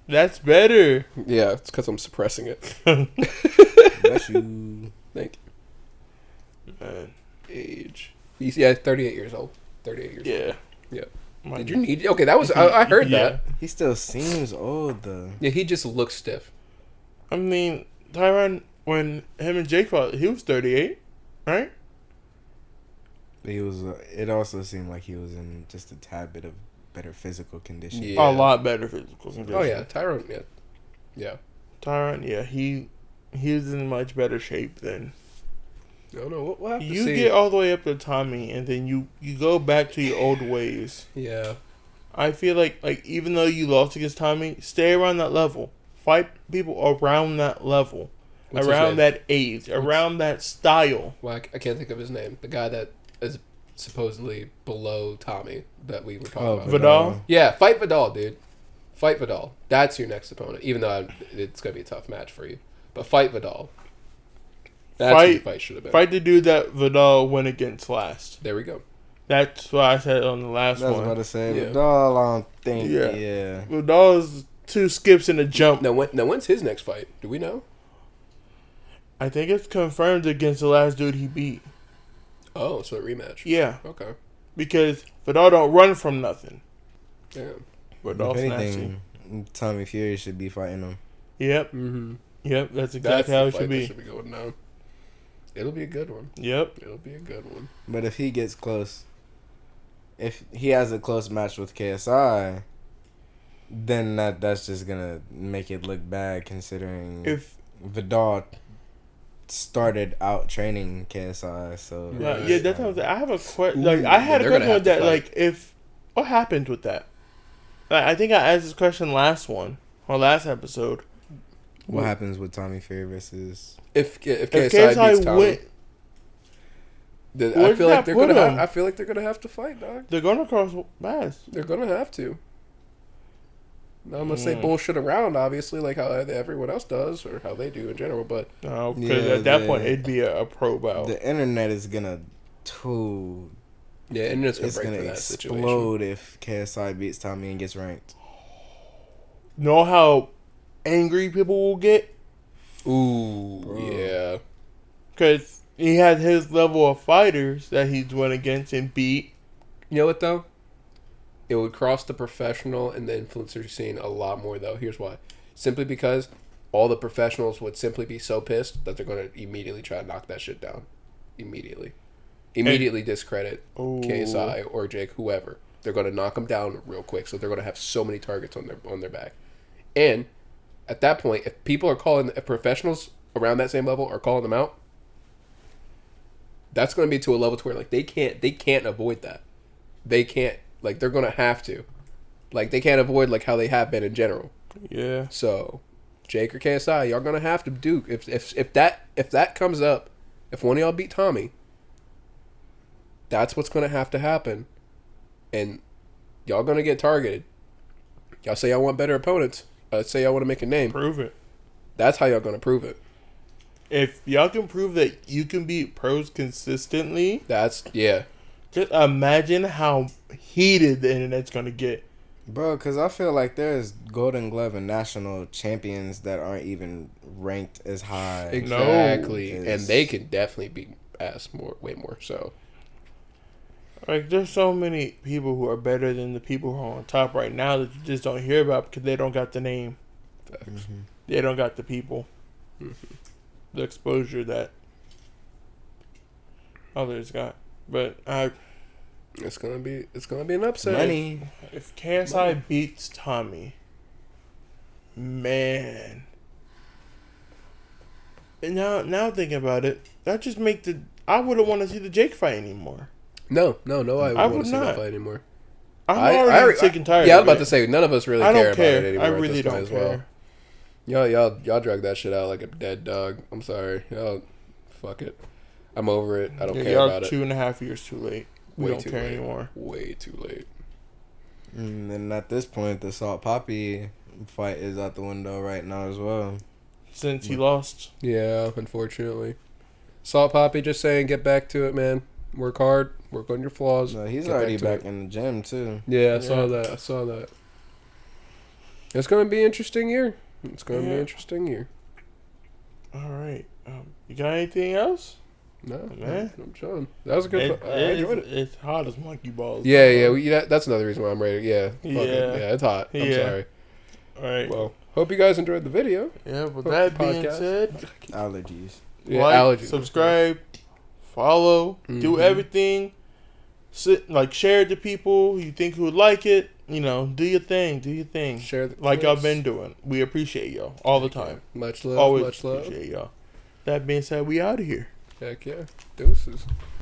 That's better. Yeah, it's because I'm suppressing it. Bless you. Thank you. Man. Age. He's 38 years old. 38 years old. Yeah. Did you need... Okay, that was... I heard that. He still seems old, though. Yeah, he just looks stiff. I mean, Tyron, when him and Jake fought, he was 38. Right? He was. It also seemed like he was in just a tad bit of better physical condition. Yeah. A lot better physical condition. Oh yeah, Tyron. Yeah. Tyron. Yeah, he was in much better shape than. No, we'll have to you see. get all the way up to Tommy, and then you go back to your old ways. Yeah. I feel like even though you lost against Tommy, stay around that level. Fight people around that level. Around that age, around that style. Well, I can't think of his name. The guy that is supposedly below Tommy that we were talking about. Vidal? Yeah, fight Vidal, dude. Fight Vidal. That's your next opponent. Even though it's going to be a tough match for you. But fight Vidal. That's what the fight should have been. Fight the dude that Vidal went against last. There we go. That's what I said on the last one. I was about to say, Vidal, I don't think, Vidal's 2 skips and a jump. Now, when's his next fight? Do we know? I think it's confirmed against the last dude he beat. Oh, so a rematch. Yeah. Okay. Because Vidal don't run from nothing. Yeah. Vidal's if anything, Tommy Fury should be fighting him. Yep. Mm-hmm. Yep, that's exactly how it should be. Should be going down. It'll be a good one. Yep. It'll be a good one. But if he gets close, if he has a close match with KSI, then that's just gonna make it look bad considering If Vidal started out training KSI. So yeah, that's what I have a question. Ooh, Like I had a they're gonna question with have to that. fight. Like if what happened with that? Like, I think I asked this question last episode. what happens with Tommy Fury versus? If If KSI beats KSI Tommy, win, then where I did feel like that they're put gonna. him? I feel like they're gonna have to fight, dog. they're gonna cross paths. They're gonna have to. Not unless they bullshit around, obviously, like how everyone else does or how they do in general. But No, because at that point it'd be a pro bout. The internet is gonna yeah, and it's it's break gonna for that situation. explode if KSI beats Tommy and gets ranked. Know how angry people will get? Ooh, Bro. yeah. Because he had his level of fighters that he's went against and beat. You know what though? It would cross the professional and the influencer scene a lot more though. Here's why: simply because all the professionals would simply be so pissed that they're gonna immediately try to knock that shit down. Immediately discredit KSI or Jake, whoever. They're gonna knock them down real quick, so they're gonna have so many targets on their back. And at that point, if people are if professionals around that same level are calling them out, that's going to be to a level to where like they can't avoid that. They can't, like, they're going to have to, like, they can't avoid like how they have been in general. Yeah. So Jake or KSI, y'all going to have to do if that comes up, if one of y'all beat Tommy, that's what's going to have to happen, and y'all going to get targeted. Y'all say y'all want better opponents. Say y'all want to make a name. Prove it. That's how y'all going to prove it. If y'all can prove that you can beat pros consistently, That's, yeah. just imagine how heated the internet's going to get. Bro, because I feel like there's Golden Glove and national champions that aren't even ranked as high. Exactly. No. And they can definitely beat ass way more. So, Like, there's so many people who are better than the people who are on top right now that you just don't hear about because they don't got the name. Mm-hmm. They don't got the people. Mm-hmm. The exposure that others got. But it's gonna be an upset. Money. if KSI beats Tommy, man. And now thinking about it, that just make I wouldn't want to see the Jake fight anymore. No, I wouldn't would want to see not. that fight anymore. I'm already sick and tired. Yeah, I was of about it. to say none of us really I care don't about care. it anymore. I really at this don't point care. as well. Y'all drag that shit out like a dead dog. I'm sorry. Y'all, fuck it. I'm over it. I don't care y'all about it. 2.5 years too late. We Way don't too care late. anymore. Way too late. And then at this point, the Salt Poppy fight is out the window right now as well. Since he lost. Yeah, unfortunately. Salt Poppy just saying, get back to it, man. Work hard. Work on your flaws. No, he's get already to back it. in the gym too. Yeah, I saw that. It's going to be an interesting year. All right. You got anything else? No, Man. I'm chilling. That was a good. I enjoyed it. It's hot as monkey balls. Yeah. That's another reason why I'm ready. Yeah, fuck it. Yeah. Yeah, it's hot. I'm Yeah. sorry. All right. Well, hope you guys enjoyed the video. Yeah, with Hope that the being podcast- said, Allergies. Yeah, like, allergies. subscribe, follow, do Mhm. everything. Share it to people you think who would like it. Do your thing. Share the Like y'all clips. been doing. We appreciate y'all all the time. Much love. Always Much love. appreciate y'all. That being said, we out of here. Heck yeah. Deuces.